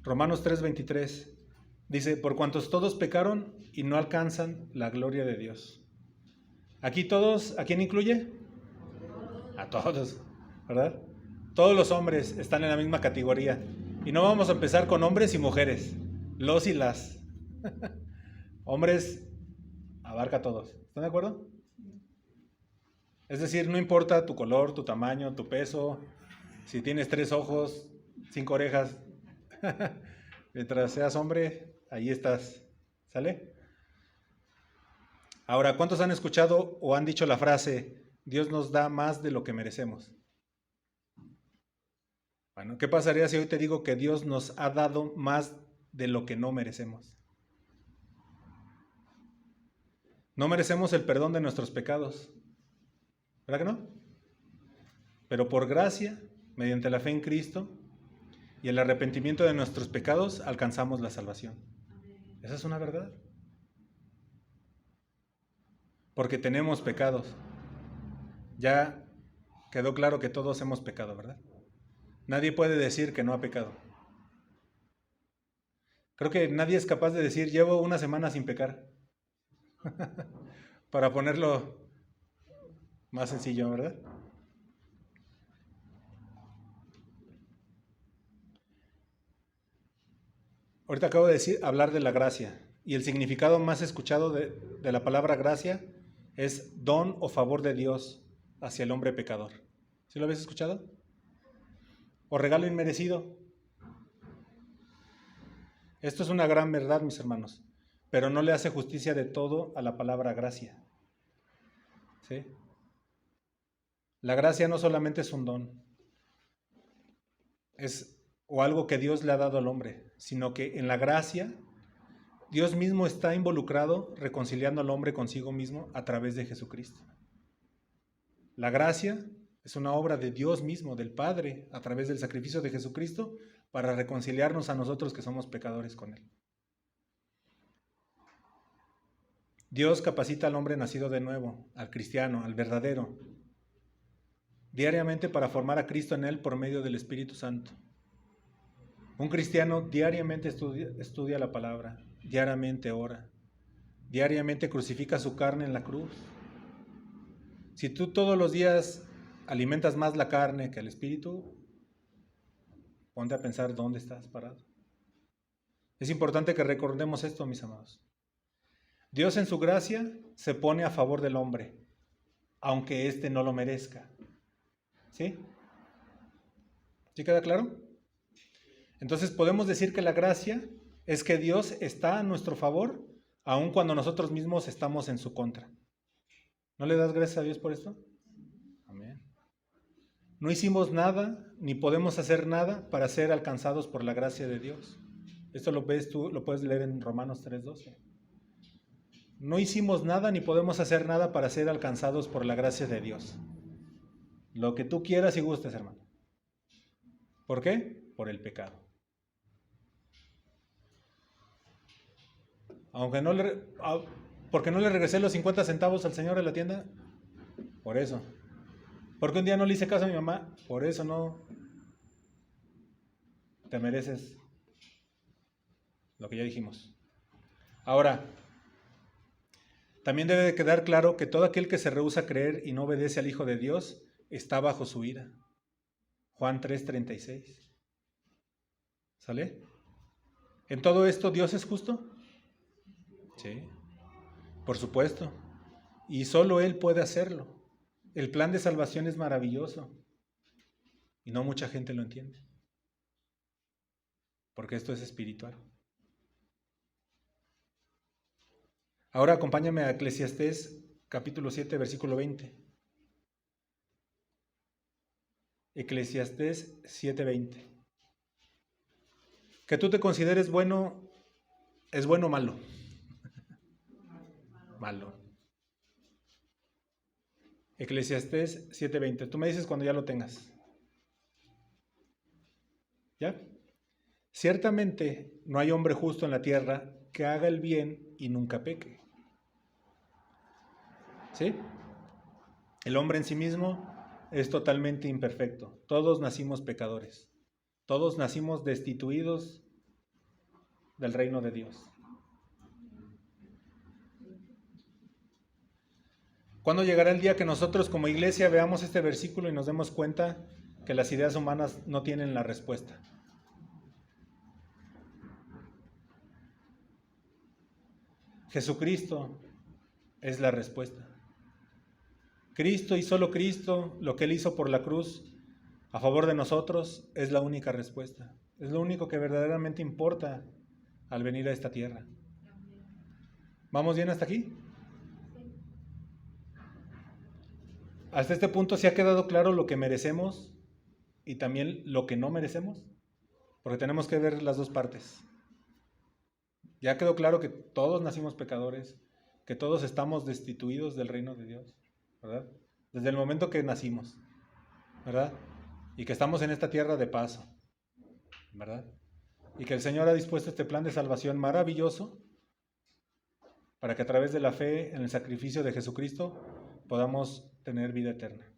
[SPEAKER 1] Romanos 3:23 dice, por cuantos todos pecaron y no alcanzan la gloria de Dios. Aquí todos, ¿a quién incluye? A todos, ¿verdad? Todos los hombres están en la misma categoría. Y no vamos a empezar con hombres y mujeres, los y las. Hombres abarca a todos. ¿Están de acuerdo? Es decir, no importa tu color, tu tamaño, tu peso, si tienes 3 ojos, 5 orejas, mientras seas hombre, ahí estás. ¿Sale? Ahora, ¿cuántos han escuchado o han dicho la frase, Dios nos da más de lo que merecemos? Bueno, ¿qué pasaría si hoy te digo que Dios nos ha dado más de lo que no merecemos? No merecemos el perdón de nuestros pecados, ¿verdad que no? Pero por gracia, mediante la fe en Cristo y el arrepentimiento de nuestros pecados, alcanzamos la salvación. Esa es una verdad. Porque tenemos pecados. Ya quedó claro que todos hemos pecado, ¿verdad? Nadie puede decir que no ha pecado. Creo que nadie es capaz de decir, llevo una semana sin pecar. Para ponerlo más sencillo, ¿verdad? Ahorita acabo de hablar de la gracia. Y el significado más escuchado de la palabra gracia es don o favor de Dios hacia el hombre pecador. ¿Sí lo habéis escuchado? O regalo inmerecido. Esto es una gran verdad, mis hermanos, pero no le hace justicia de todo a la palabra gracia. ¿Sí? La gracia no solamente es un don, o algo que Dios le ha dado al hombre, sino que en la gracia Dios mismo está involucrado reconciliando al hombre consigo mismo a través de Jesucristo. La gracia es una obra de Dios mismo, del Padre, a través del sacrificio de Jesucristo, para reconciliarnos a nosotros que somos pecadores con Él. Dios capacita al hombre nacido de nuevo, al cristiano, al verdadero, diariamente para formar a Cristo en él por medio del Espíritu Santo. Un cristiano diariamente estudia la palabra, diariamente ora, diariamente crucifica su carne en la cruz. Si tú todos los días alimentas más la carne que el Espíritu, ponte a pensar dónde estás parado. Es importante que recordemos esto, mis amados. Dios en su gracia se pone a favor del hombre, aunque éste no lo merezca. ¿Sí? ¿Sí queda claro? Entonces podemos decir que la gracia es que Dios está a nuestro favor, aun cuando nosotros mismos estamos en su contra. ¿No le das gracias a Dios por esto? Amén. No hicimos nada, ni podemos hacer nada para ser alcanzados por la gracia de Dios. Esto lo ves tú, lo puedes leer en Romanos 3:12. No hicimos nada, ni podemos hacer nada para ser alcanzados por la gracia de Dios. Lo que tú quieras y gustes, hermano. ¿Por qué? Por el pecado. ¿Porque no le regresé los 50 centavos al señor de la tienda? Por eso. ¿Porque un día no le hice caso a mi mamá? Por eso no te mereces lo que ya dijimos. Ahora, también debe de quedar claro que todo aquel que se rehúsa a creer y no obedece al Hijo de Dios está bajo su ira. Juan 3:36. ¿Sale? ¿En todo esto Dios es justo? Sí, por supuesto. Y solo Él puede hacerlo. el plan de salvación es maravilloso y no mucha gente lo entiende, porque esto es espiritual. Ahora acompáñame a Eclesiastés capítulo 7, versículo 20. Eclesiastés 7:20. Que tú te consideres bueno, ¿es bueno o malo? Malo. Eclesiastés 7:20. Tú me dices cuando ya lo tengas. ¿Ya? Ciertamente no hay hombre justo en la tierra que haga el bien y nunca peque. ¿Sí? El hombre en sí mismo es totalmente imperfecto. Todos nacimos pecadores. Todos nacimos destituidos del reino de Dios. ¿Cuándo llegará el día que nosotros como iglesia veamos este versículo y nos demos cuenta que las ideas humanas no tienen la respuesta? Jesucristo es la respuesta. Cristo y solo Cristo, lo que Él hizo por la cruz a favor de nosotros, es la única respuesta. Es lo único que verdaderamente importa al venir a esta tierra. ¿Vamos bien hasta aquí? Hasta este punto, ¿se ha quedado claro lo que merecemos y también lo que no merecemos? Porque tenemos que ver las dos partes. Ya quedó claro que todos nacimos pecadores, que todos estamos destituidos del reino de Dios, ¿verdad? Desde el momento que nacimos, ¿verdad? Y que estamos en esta tierra de paso, ¿verdad? Y que el Señor ha dispuesto este plan de salvación maravilloso para que a través de la fe en el sacrificio de Jesucristo podamos tener vida eterna.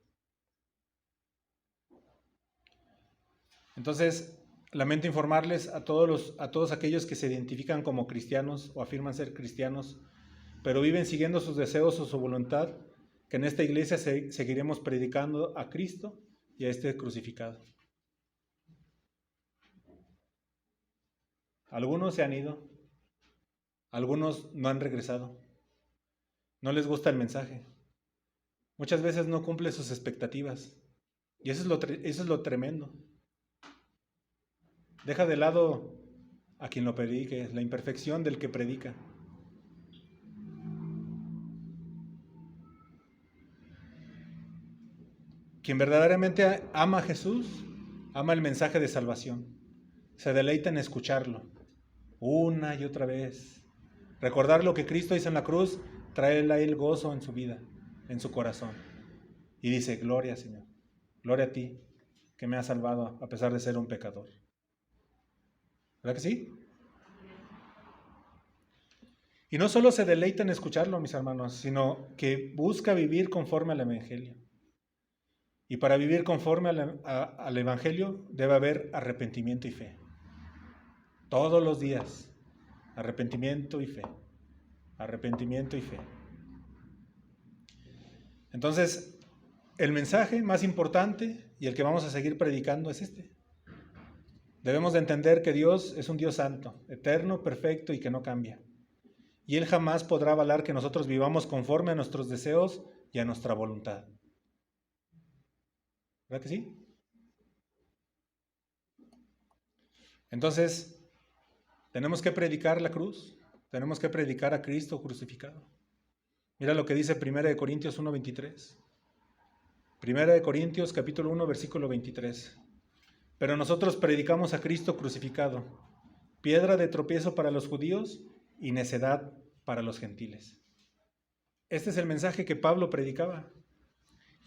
[SPEAKER 1] Entonces, lamento informarles a todos aquellos que se identifican como cristianos o afirman ser cristianos, pero viven siguiendo sus deseos o su voluntad, que en esta iglesia seguiremos predicando a Cristo y a este crucificado. Algunos se han ido, algunos no han regresado, no les gusta el mensaje, muchas veces no cumple sus expectativas, y eso es lo tremendo. Deja de lado a quien lo predique, la imperfección del que predica. Quien verdaderamente ama a Jesús, ama el mensaje de salvación. Se deleita en escucharlo una y otra vez. Recordar lo que Cristo hizo en la cruz trae a él gozo en su vida, en su corazón. Y dice, gloria Señor, gloria a ti que me has salvado a pesar de ser un pecador. ¿Verdad que sí? Y no solo se deleita en escucharlo, mis hermanos, sino que busca vivir conforme al Evangelio. Y para vivir conforme al Evangelio debe haber arrepentimiento y fe. Todos los días, arrepentimiento y fe. Arrepentimiento y fe. Entonces, el mensaje más importante y el que vamos a seguir predicando es este. Debemos de entender que Dios es un Dios santo, eterno, perfecto y que no cambia. Y Él jamás podrá avalar que nosotros vivamos conforme a nuestros deseos y a nuestra voluntad. ¿Verdad que sí? Entonces, tenemos que predicar la cruz, tenemos que predicar a Cristo crucificado. Mira lo que dice 1 Corintios 1:23. 1 Corintios capítulo 1, versículo 23. Pero nosotros predicamos a Cristo crucificado, piedra de tropiezo para los judíos y necedad para los gentiles. Este es el mensaje que Pablo predicaba.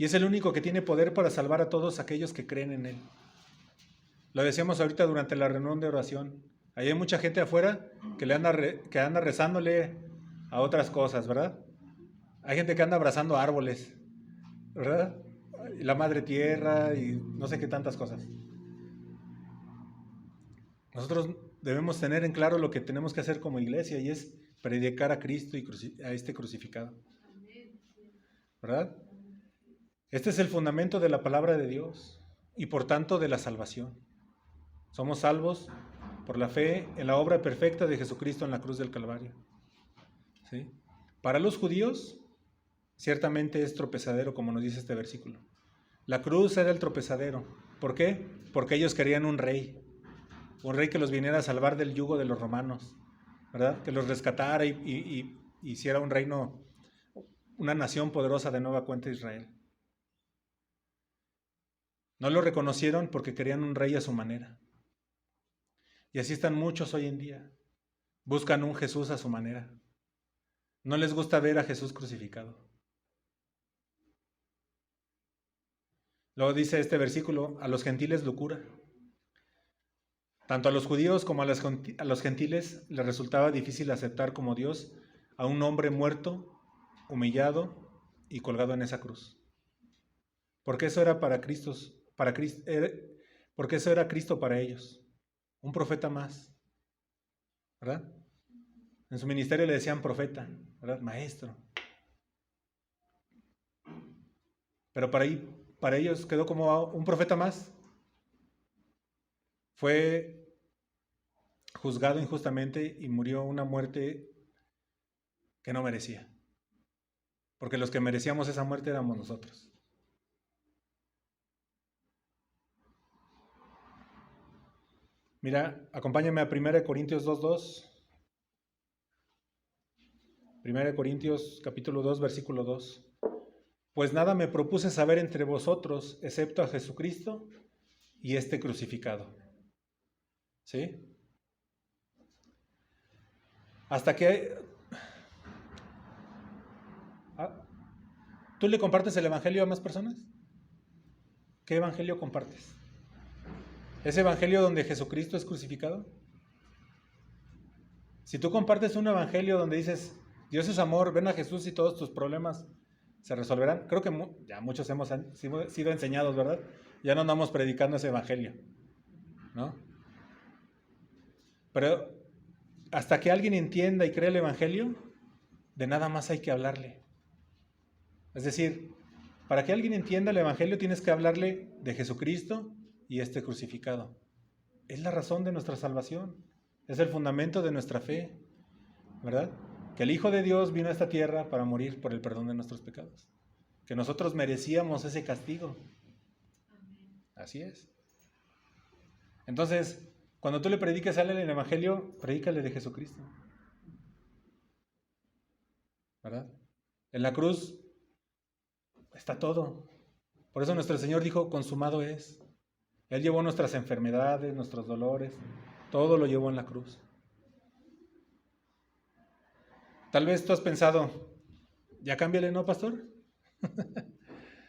[SPEAKER 1] Y es el único que tiene poder para salvar a todos aquellos que creen en Él. Lo decíamos ahorita durante la reunión de oración. Ahí hay mucha gente afuera que anda rezándole a otras cosas, ¿verdad? Hay gente que anda abrazando árboles, ¿verdad? La madre tierra y no sé qué tantas cosas. Nosotros debemos tener en claro lo que tenemos que hacer como iglesia y es predicar a Cristo y a este crucificado. ¿Verdad? Este es el fundamento de la palabra de Dios y por tanto de la salvación. Somos salvos por la fe en la obra perfecta de Jesucristo en la cruz del Calvario. ¿Sí? Para los judíos ciertamente es tropezadero, como nos dice este versículo. La cruz era el tropezadero. ¿Por qué? Porque ellos querían un rey que los viniera a salvar del yugo de los romanos, ¿verdad? Que los rescatara y hiciera un reino, una nación poderosa de nueva cuenta Israel. No lo reconocieron porque querían un rey a su manera. Y así están muchos hoy en día. Buscan un Jesús a su manera. No les gusta ver a Jesús crucificado. Luego dice este versículo, a los gentiles locura. Tanto a los judíos como a los gentiles les resultaba difícil aceptar como Dios a un hombre muerto, humillado y colgado en esa cruz. Porque eso era porque eso era Cristo para ellos, un profeta más, ¿verdad? En su ministerio le decían profeta, ¿verdad? Maestro. Pero para ellos quedó como un profeta más. Fue juzgado injustamente y murió una muerte que no merecía. Porque los que merecíamos esa muerte éramos nosotros. Mira, acompáñame a 1 Corintios 2:2. 1 Corintios capítulo 2, versículo 2. Pues nada me propuse saber entre vosotros, excepto a Jesucristo y este crucificado. ¿Sí? Hasta que... ¿Tú le compartes el evangelio a más personas? ¿Qué evangelio compartes? ¿Ese evangelio donde Jesucristo es crucificado? Si tú compartes un evangelio donde dices, Dios es amor, ven a Jesús y todos tus problemas se resolverán, creo que ya muchos hemos sido enseñados, ¿verdad? Ya no andamos predicando ese evangelio, ¿no? Pero hasta que alguien entienda y crea el evangelio, de nada más hay que hablarle. Es decir, para que alguien entienda el evangelio tienes que hablarle de Jesucristo y este crucificado. Es la razón de nuestra salvación, es el fundamento de nuestra fe, ¿verdad? Que el Hijo de Dios vino a esta tierra para morir por el perdón de nuestros pecados. Que nosotros merecíamos ese castigo. Así es. Entonces, cuando tú le prediques a alguien el evangelio, predícale de Jesucristo, ¿verdad? En la cruz está todo. Por eso nuestro Señor dijo, consumado es. Él llevó nuestras enfermedades, nuestros dolores, todo lo llevó en la cruz. Tal vez tú has pensado, ya cámbiale, ¿no, pastor?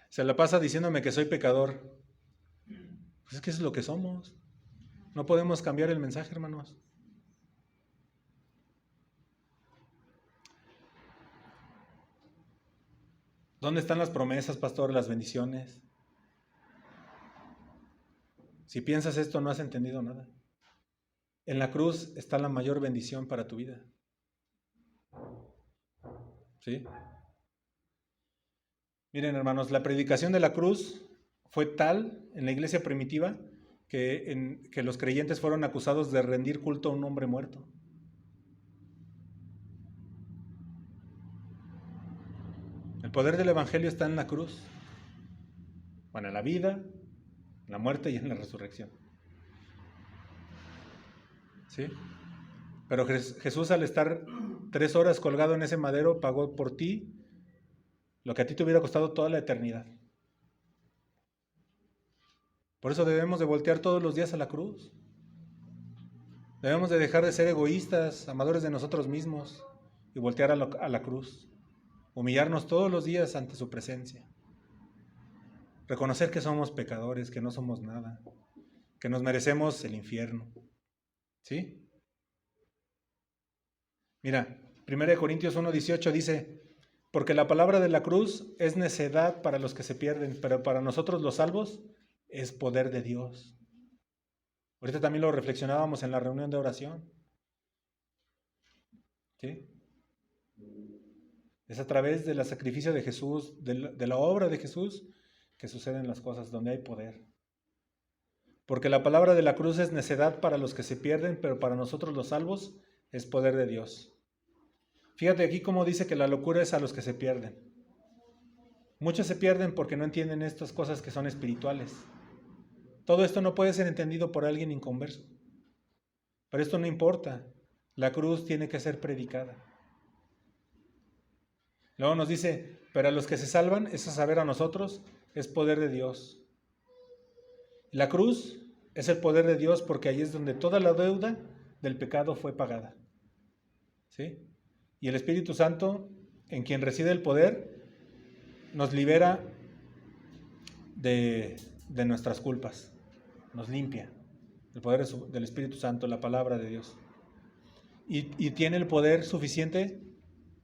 [SPEAKER 1] Se la pasa diciéndome que soy pecador. Pues es que eso es lo que somos. No podemos cambiar el mensaje, hermanos. ¿Dónde están las promesas, pastor, las bendiciones? Si piensas esto, no has entendido nada. En la cruz está la mayor bendición para tu vida. ¿Sí? Miren, hermanos, la predicación de la cruz fue tal en la iglesia primitiva que los creyentes fueron acusados de rendir culto a un hombre muerto. El poder del evangelio está en la cruz. Bueno, en la vida, en la muerte y en la resurrección. ¿Sí? Pero Jesús, al estar 3 horas colgado en ese madero, pagó por ti lo que a ti te hubiera costado toda la eternidad. Por eso debemos de voltear todos los días a la cruz. Debemos de dejar de ser egoístas, amadores de nosotros mismos y voltear a la cruz. Humillarnos todos los días ante su presencia. Reconocer que somos pecadores, que no somos nada, que nos merecemos el infierno. ¿Sí? Mira, 1 Corintios 1:18 dice, porque la palabra de la cruz es necedad para los que se pierden, pero para nosotros los salvos es poder de Dios. Ahorita también lo reflexionábamos en la reunión de oración. ¿Sí? Es a través del sacrificio de Jesús, de la obra de Jesús, que suceden las cosas, donde hay poder. Porque la palabra de la cruz es necedad para los que se pierden, pero para nosotros los salvos es poder de Dios. Fíjate aquí cómo dice que la locura es a los que se pierden. Muchos se pierden porque no entienden estas cosas que son espirituales. Todo esto no puede ser entendido por alguien inconverso. Pero esto no importa. La cruz tiene que ser predicada. Luego nos dice, pero a los que se salvan, es a saber a nosotros, es poder de Dios. La cruz es el poder de Dios porque ahí es donde toda la deuda del pecado fue pagada. ¿Sí? Y el Espíritu Santo, en quien reside el poder, nos libera de nuestras culpas, nos limpia. El poder del Espíritu Santo, la palabra de Dios. Y tiene el poder suficiente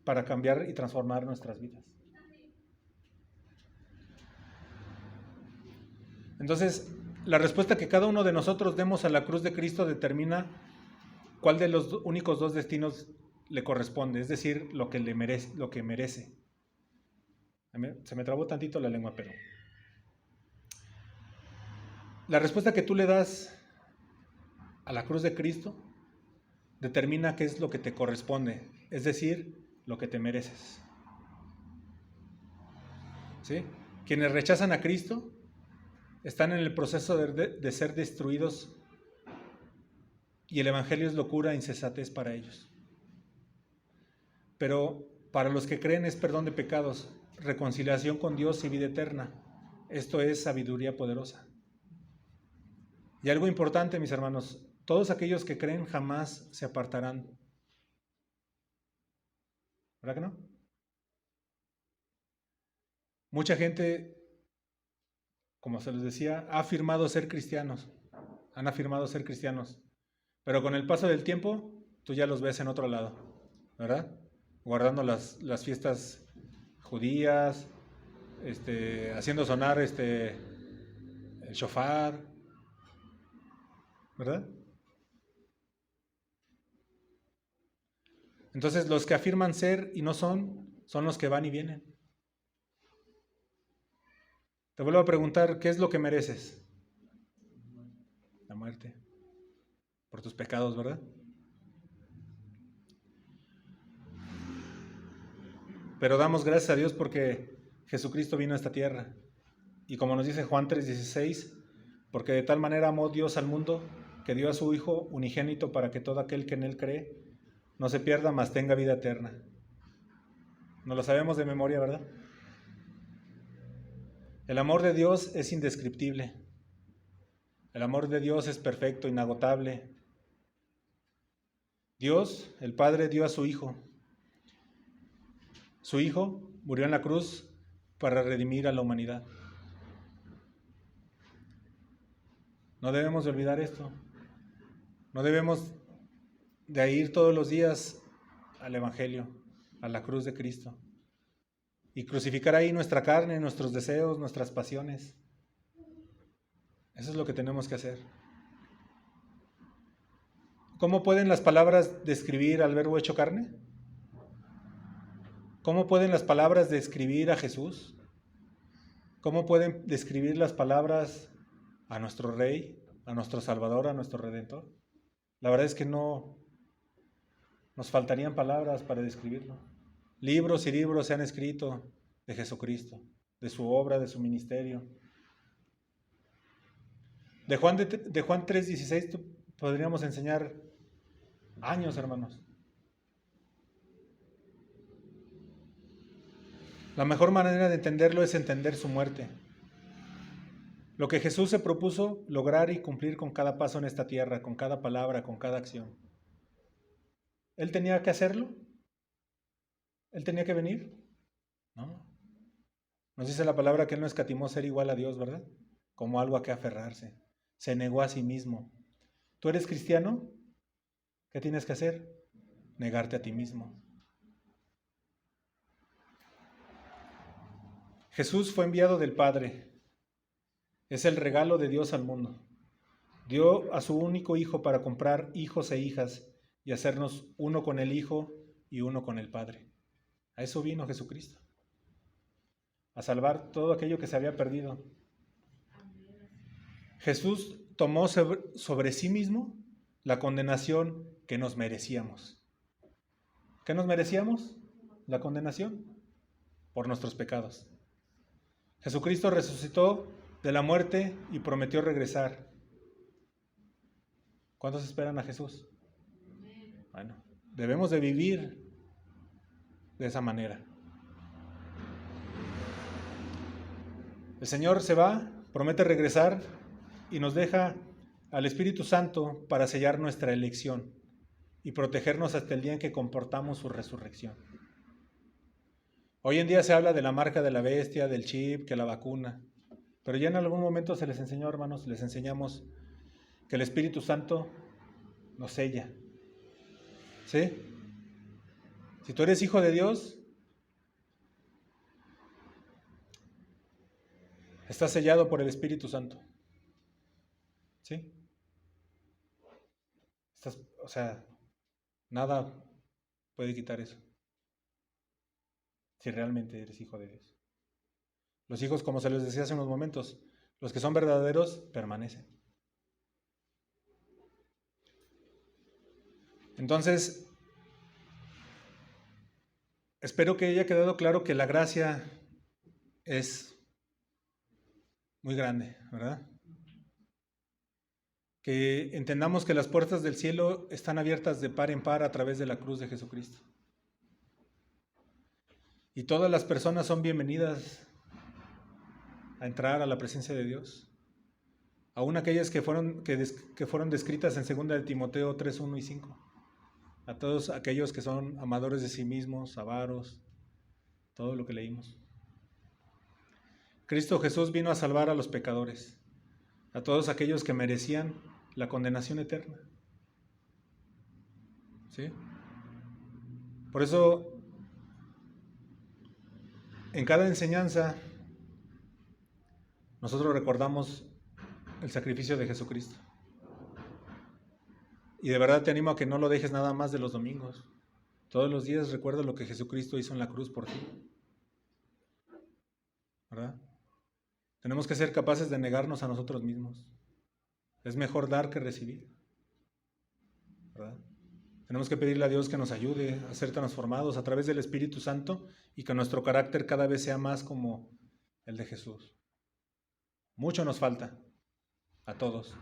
[SPEAKER 1] para cambiar y transformar nuestras vidas. Entonces, la respuesta que cada uno de nosotros demos a la cruz de Cristo determina cuál de los únicos dos destinos le corresponde, es decir, lo que merece. Se me trabó tantito la lengua, pero la respuesta que tú le das a la cruz de Cristo determina qué es lo que te corresponde, es decir, lo que te mereces. ¿Sí? Quienes rechazan a Cristo están en el proceso de ser destruidos y el Evangelio es locura e insensatez para ellos. Pero para los que creen es perdón de pecados, reconciliación con Dios y vida eterna. Esto es sabiduría poderosa. Y algo importante, mis hermanos, todos aquellos que creen jamás se apartarán. ¿Verdad que no? Mucha gente, como se les decía, han afirmado ser cristianos, pero con el paso del tiempo tú ya los ves en otro lado, ¿verdad? Guardando las fiestas judías, haciendo sonar el shofar, ¿verdad? Entonces los que afirman ser y no son los que van y vienen. Te vuelvo a preguntar, ¿qué es lo que mereces? La muerte. Por tus pecados, ¿verdad? Pero damos gracias a Dios porque Jesucristo vino a esta tierra. Y como nos dice Juan 3:16, porque de tal manera amó Dios al mundo que dio a su Hijo unigénito para que todo aquel que en Él cree no se pierda, mas tenga vida eterna. No lo sabemos de memoria, ¿verdad? El amor de Dios es indescriptible. El amor de Dios es perfecto, inagotable. Dios, el Padre, dio a su Hijo. Su Hijo murió en la cruz para redimir a la humanidad. No debemos de olvidar esto. No debemos de ir todos los días al Evangelio, a la cruz de Cristo. Y crucificar ahí nuestra carne, nuestros deseos, nuestras pasiones. Eso es lo que tenemos que hacer. ¿Cómo pueden las palabras describir al Verbo hecho carne? ¿Cómo pueden las palabras describir a Jesús? ¿Cómo pueden describir las palabras a nuestro Rey, a nuestro Salvador, a nuestro Redentor? La verdad es que no nos faltarían palabras para describirlo. Libros y libros se han escrito de Jesucristo, de su obra, de su ministerio. De Juan 3:16 podríamos enseñar años, hermanos. La mejor manera de entenderlo es entender su muerte. Lo que Jesús se propuso lograr y cumplir con cada paso en esta tierra, con cada palabra, con cada acción. ¿Él tenía que hacerlo? ¿Él tenía que venir? No. Nos dice la palabra que Él no escatimó ser igual a Dios, ¿verdad? Como algo a que aferrarse. Se negó a sí mismo. ¿Tú eres cristiano? ¿Qué tienes que hacer? Negarte a ti mismo. Jesús fue enviado del Padre. Es el regalo de Dios al mundo. Dio a su único Hijo para comprar hijos e hijas y hacernos uno con el Hijo y uno con el Padre. A eso vino Jesucristo. A salvar todo aquello que se había perdido. Jesús tomó sobre sí mismo la condenación que nos merecíamos. ¿Qué nos merecíamos? La condenación por nuestros pecados. Jesucristo resucitó de la muerte y prometió regresar. ¿Cuántos esperan a Jesús? Bueno, debemos de vivir de esa manera. El Señor se va, promete regresar y nos deja al Espíritu Santo para sellar nuestra elección y protegernos hasta el día en que comportamos su resurrección. Hoy en día se habla de la marca de la bestia, del chip, que la vacuna, pero ya en algún momento se les enseñó, hermanos, les enseñamos que el Espíritu Santo nos sella. ¿Sí? Si tú eres hijo de Dios, estás sellado por el Espíritu Santo. ¿Sí? O sea, nada puede quitar eso. Si realmente eres hijo de Dios. Los hijos, como se les decía hace unos momentos, los que son verdaderos permanecen. Entonces, espero que haya quedado claro que la gracia es muy grande, ¿verdad? Que entendamos que las puertas del cielo están abiertas de par en par a través de la cruz de Jesucristo. Y todas las personas son bienvenidas a entrar a la presencia de Dios. Aún aquellas que fueron descritas en 2 de Timoteo 3, 1 y 5. A todos aquellos que son amadores de sí mismos, avaros, todo lo que leímos. Cristo Jesús vino a salvar a los pecadores, a todos aquellos que merecían la condenación eterna. ¿Sí? Por eso, en cada enseñanza, nosotros recordamos el sacrificio de Jesucristo. Y de verdad te animo a que no lo dejes nada más de los domingos. Todos los días recuerda lo que Jesucristo hizo en la cruz por ti. ¿Verdad? Tenemos que ser capaces de negarnos a nosotros mismos. Es mejor dar que recibir. ¿Verdad? Tenemos que pedirle a Dios que nos ayude a ser transformados a través del Espíritu Santo y que nuestro carácter cada vez sea más como el de Jesús. Mucho nos falta, a todos.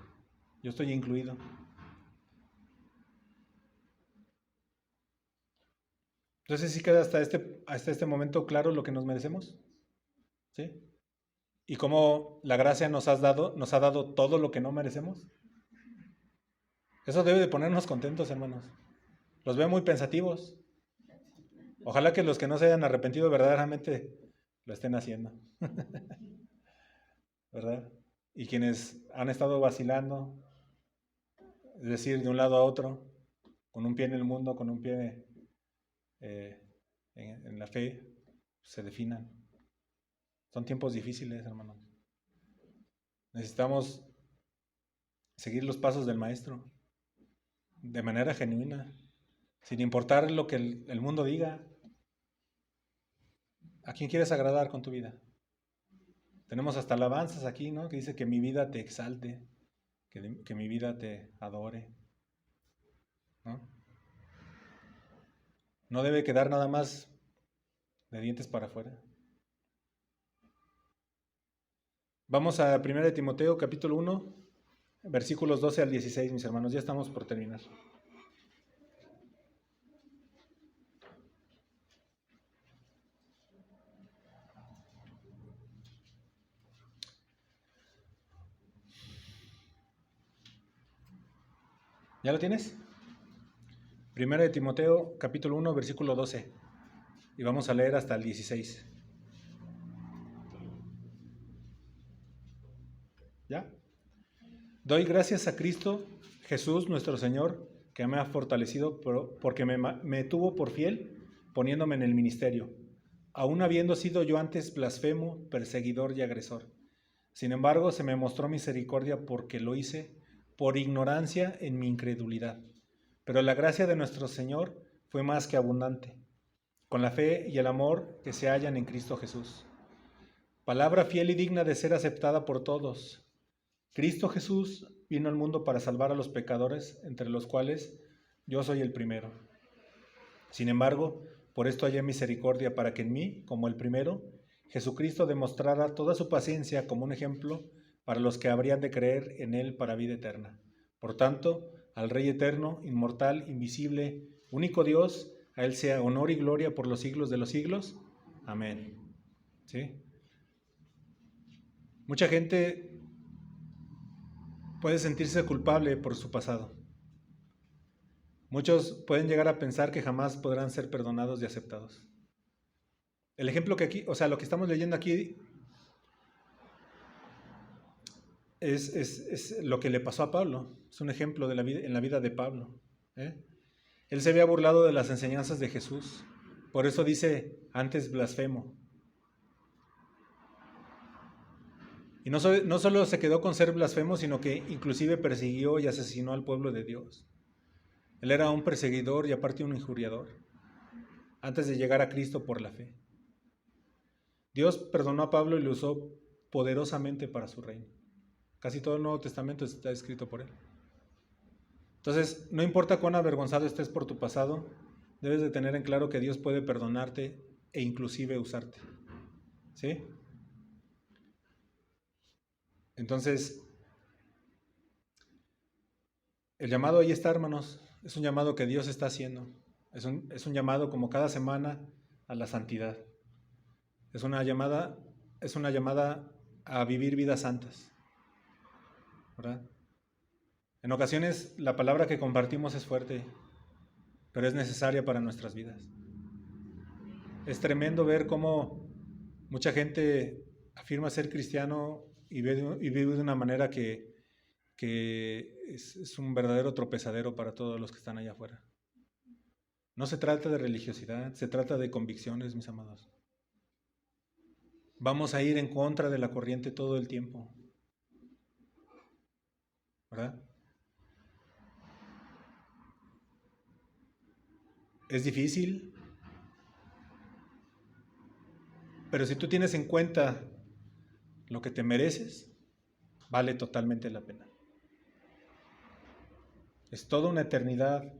[SPEAKER 1] Yo estoy incluido. Entonces, ¿sí queda hasta este momento claro lo que nos merecemos? ¿Sí? ¿Y cómo la gracia nos ha dado todo lo que no merecemos? Eso debe de ponernos contentos, hermanos. Los veo muy pensativos. Ojalá que los que no se hayan arrepentido verdaderamente lo estén haciendo. ¿Verdad? Y quienes han estado vacilando, es decir, de un lado a otro, con un pie en el mundo, con un pie en la fe, se definan. Son tiempos difíciles, hermanos. Necesitamos seguir los pasos del Maestro de manera genuina, sin importar lo que el mundo diga. ¿A quién quieres agradar con tu vida? Tenemos hasta alabanzas aquí, ¿no? Que dice que mi vida te exalte, que mi vida te adore, ¿no? No debe quedar nada más de dientes para afuera. Vamos a 1 de Timoteo, capítulo 1, versículos 12 al 16, mis hermanos. Ya estamos por terminar. ¿Ya lo tienes? 1 de Timoteo, capítulo 1, versículo 12. Y vamos a leer hasta el 16. ¿Ya? Doy gracias a Cristo Jesús nuestro Señor, que me ha fortalecido porque me tuvo por fiel, poniéndome en el ministerio, aun habiendo sido yo antes blasfemo, perseguidor y agresor. Sin embargo, se me mostró misericordia porque lo hice por ignorancia en mi incredulidad. Pero la gracia de nuestro Señor fue más que abundante, con la fe y el amor que se hallan en Cristo Jesús. Palabra fiel y digna de ser aceptada por todos. Cristo Jesús vino al mundo para salvar a los pecadores, entre los cuales yo soy el primero. Sin embargo, por esto hallé misericordia para que en mí, como el primero, Jesucristo demostrara toda su paciencia como un ejemplo para los que habrían de creer en Él para vida eterna. Por tanto, al Rey eterno, inmortal, invisible, único Dios, a Él sea honor y gloria por los siglos de los siglos. Amén. ¿Sí? Mucha gente puede sentirse culpable por su pasado. Muchos pueden llegar a pensar que jamás podrán ser perdonados y aceptados. El ejemplo que aquí, lo que estamos leyendo aquí es lo que le pasó a Pablo. Es un ejemplo de la vida, en la vida de Pablo. Él se había burlado de las enseñanzas de Jesús. Por eso dice, antes blasfemo. Y no solo se quedó con ser blasfemo, sino que inclusive persiguió y asesinó al pueblo de Dios. Él era un perseguidor y aparte un injuriador, antes de llegar a Cristo por la fe. Dios perdonó a Pablo y lo usó poderosamente para su reino. Casi todo el Nuevo Testamento está escrito por él. Entonces, no importa cuán avergonzado estés por tu pasado, debes de tener en claro que Dios puede perdonarte e inclusive usarte. ¿Sí? Entonces, el llamado ahí está, hermanos. Es un llamado que Dios está haciendo. Es un llamado como cada semana a la santidad. Es una llamada a vivir vidas santas. ¿Verdad? En ocasiones la palabra que compartimos es fuerte, pero es necesaria para nuestras vidas. Es tremendo ver cómo mucha gente afirma ser cristiano y vive de una manera que es un verdadero tropezadero para todos los que están allá afuera. No se trata de religiosidad, se trata de convicciones, mis amados. Vamos a ir en contra de la corriente todo el tiempo, ¿verdad? Es difícil, pero si tú tienes en cuenta lo que te mereces, vale totalmente la pena. Es toda una eternidad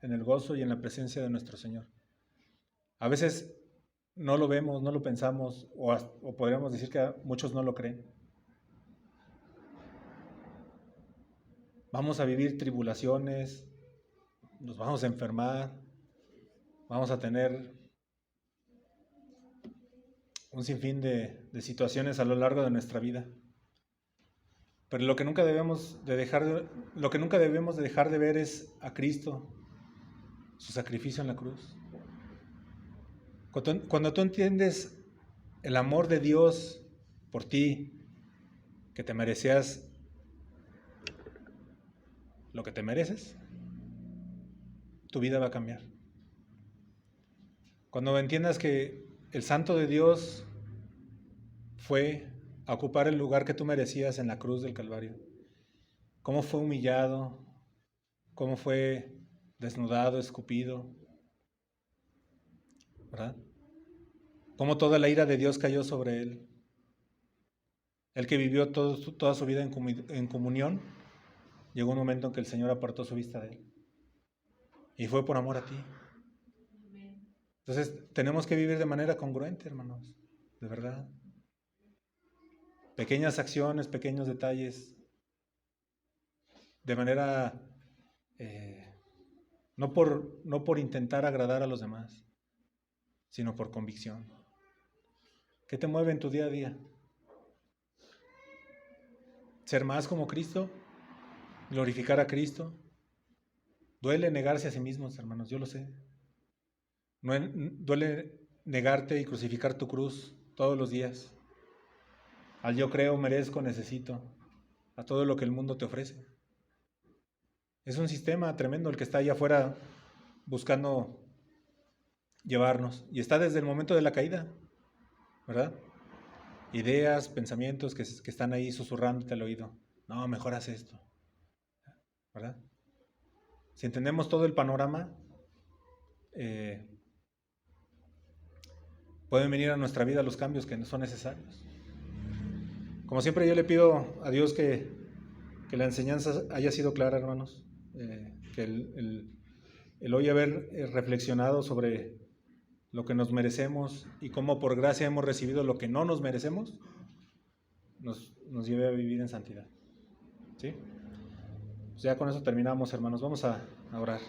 [SPEAKER 1] en el gozo y en la presencia de nuestro Señor. A veces no lo vemos, no lo pensamos, o podríamos decir que muchos no lo creen. Vamos a vivir tribulaciones, nos vamos a enfermar, vamos a tener un sinfín de situaciones a lo largo de nuestra vida. Pero lo que nunca debemos de dejar de ver es a Cristo, su sacrificio en la cruz. Cuando tú entiendes el amor de Dios por ti, que te merecías lo que te mereces, tu vida va a cambiar. Cuando entiendas que el Santo de Dios fue a ocupar el lugar que tú merecías en la cruz del Calvario, cómo fue humillado, cómo fue desnudado, escupido, ¿verdad? Cómo toda la ira de Dios cayó sobre él. Él que vivió toda su vida en comunión, llegó un momento en que el Señor apartó su vista de él. Y fue por amor a ti. Entonces, tenemos que vivir de manera congruente, hermanos, de verdad. Pequeñas acciones, pequeños detalles, de manera, no por intentar agradar a los demás, sino por convicción. ¿Qué te mueve en tu día a día? ¿Ser más como Cristo? ¿Glorificar a Cristo? Duele negarse a sí mismos, hermanos, yo lo sé. Duele negarte y crucificar tu cruz todos los días. Al yo creo, merezco, necesito, a todo lo que el mundo te ofrece. Es un sistema tremendo el que está allá afuera buscando llevarnos. Y está desde el momento de la caída, ¿verdad? Ideas, pensamientos que están ahí susurrándote al oído. No, mejor haz esto, ¿verdad? Si entendemos todo el panorama, pueden venir a nuestra vida los cambios que son necesarios. Como siempre, yo le pido a Dios que la enseñanza haya sido clara, hermanos, que el hoy haber reflexionado sobre lo que nos merecemos y cómo por gracia hemos recibido lo que no nos merecemos, nos lleve a vivir en santidad. ¿Sí? Pues ya con eso terminamos, hermanos. Vamos a orar.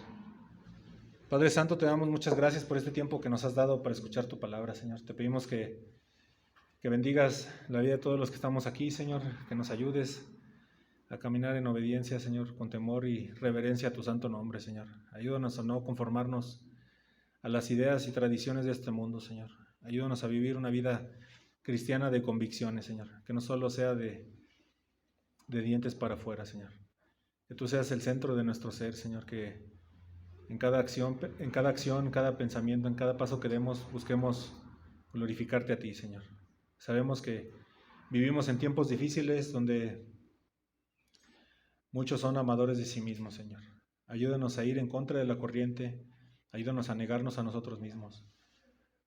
[SPEAKER 1] Padre Santo, te damos muchas gracias por este tiempo que nos has dado para escuchar tu palabra, Señor. Te pedimos que bendigas la vida de todos los que estamos aquí, Señor, que nos ayudes a caminar en obediencia, Señor, con temor y reverencia a tu santo nombre, Señor. Ayúdanos a no conformarnos a las ideas y tradiciones de este mundo, Señor. Ayúdanos a vivir una vida cristiana de convicciones, Señor, que no solo sea de dientes para afuera, Señor. Que tú seas el centro de nuestro ser, Señor, que en cada acción, cada pensamiento, en cada paso que demos, busquemos glorificarte a ti, Señor. Sabemos que vivimos en tiempos difíciles donde muchos son amadores de sí mismos, Señor. Ayúdanos a ir en contra de la corriente, ayúdanos a negarnos a nosotros mismos.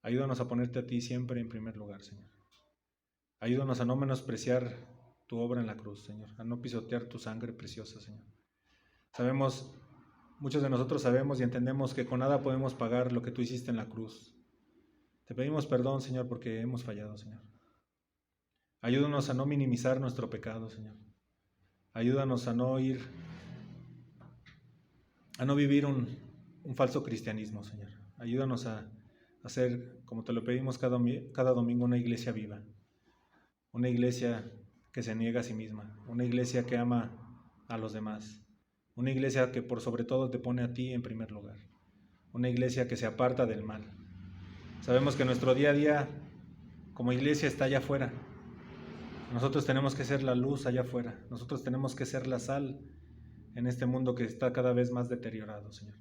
[SPEAKER 1] Ayúdanos a ponerte a ti siempre en primer lugar, Señor. Ayúdanos a no menospreciar tu obra en la cruz, Señor, a no pisotear tu sangre preciosa, Señor. Muchos de nosotros sabemos y entendemos que con nada podemos pagar lo que tú hiciste en la cruz. Te pedimos perdón, Señor, porque hemos fallado, Señor. Ayúdanos a no minimizar nuestro pecado, Señor. Ayúdanos a no vivir un falso cristianismo, Señor. Ayúdanos a hacer, como te lo pedimos cada domingo, una iglesia viva. Una iglesia que se niega a sí misma. Una iglesia que ama a los demás. Una iglesia que por sobre todo te pone a ti en primer lugar. Una iglesia que se aparta del mal. Sabemos que nuestro día a día como iglesia está allá afuera. Nosotros tenemos que ser la luz allá afuera. Nosotros tenemos que ser la sal en este mundo que está cada vez más deteriorado, Señor.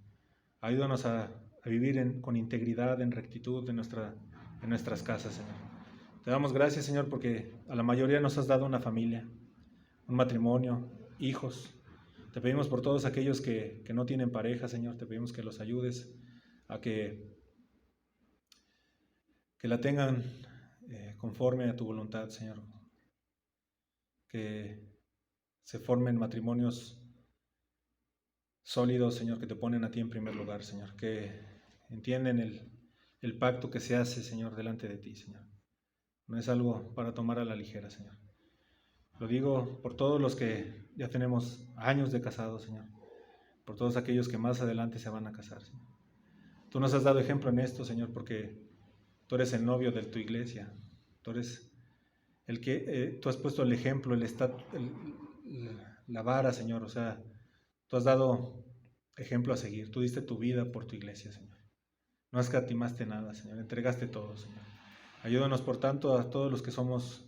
[SPEAKER 1] Ayúdanos a vivir con integridad, en rectitud en nuestras casas, Señor. Te damos gracias, Señor, porque a la mayoría nos has dado una familia, un matrimonio, hijos. Te pedimos por todos aquellos que no tienen pareja, Señor. Te pedimos que los ayudes a que la tengan conforme a tu voluntad, Señor. Que se formen matrimonios sólidos, Señor, que te ponen a ti en primer lugar, Señor. Que entienden el pacto que se hace, Señor, delante de ti, Señor. No es algo para tomar a la ligera, Señor. Lo digo por todos los que ya tenemos años de casados, Señor. Por todos aquellos que más adelante se van a casar, Señor. Tú nos has dado ejemplo en esto, Señor, porque tú eres el novio de tu iglesia. Tú eres el que tú has puesto el ejemplo, la vara, Señor. O sea, tú has dado ejemplo a seguir. Tú diste tu vida por tu iglesia, Señor. No escatimaste nada, Señor. Entregaste todo, Señor. Ayúdanos, por tanto, a todos los que somos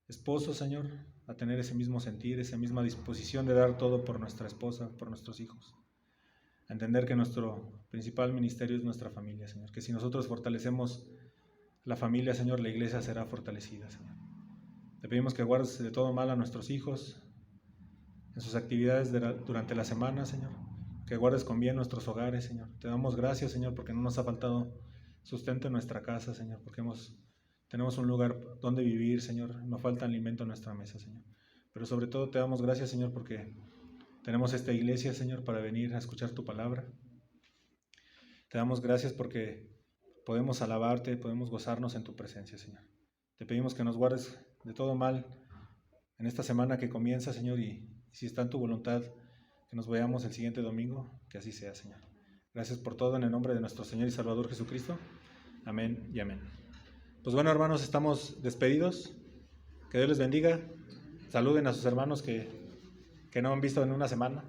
[SPEAKER 1] esposos, Señor, a tener ese mismo sentir, esa misma disposición de dar todo por nuestra esposa, por nuestros hijos. A entender que nuestro principal ministerio es nuestra familia, Señor. Que si nosotros fortalecemos la familia, Señor, la iglesia será fortalecida, Señor. Te pedimos que guardes de todo mal a nuestros hijos en sus actividades durante la semana, Señor. Que guardes con bien nuestros hogares, Señor. Te damos gracias, Señor, porque no nos ha faltado sustento en nuestra casa, Señor, porque tenemos un lugar donde vivir, Señor. No falta alimento en nuestra mesa, Señor. Pero sobre todo te damos gracias, Señor, porque tenemos esta iglesia, Señor, para venir a escuchar tu palabra. Te damos gracias porque podemos alabarte, podemos gozarnos en tu presencia, Señor. Te pedimos que nos guardes de todo mal en esta semana que comienza, Señor, y si está en tu voluntad, que nos veamos el siguiente domingo, que así sea, Señor. Gracias por todo en el nombre de nuestro Señor y Salvador Jesucristo. Amén y amén. Pues bueno, hermanos, estamos despedidos. Que Dios les bendiga. Saluden a sus hermanos que no han visto en una semana.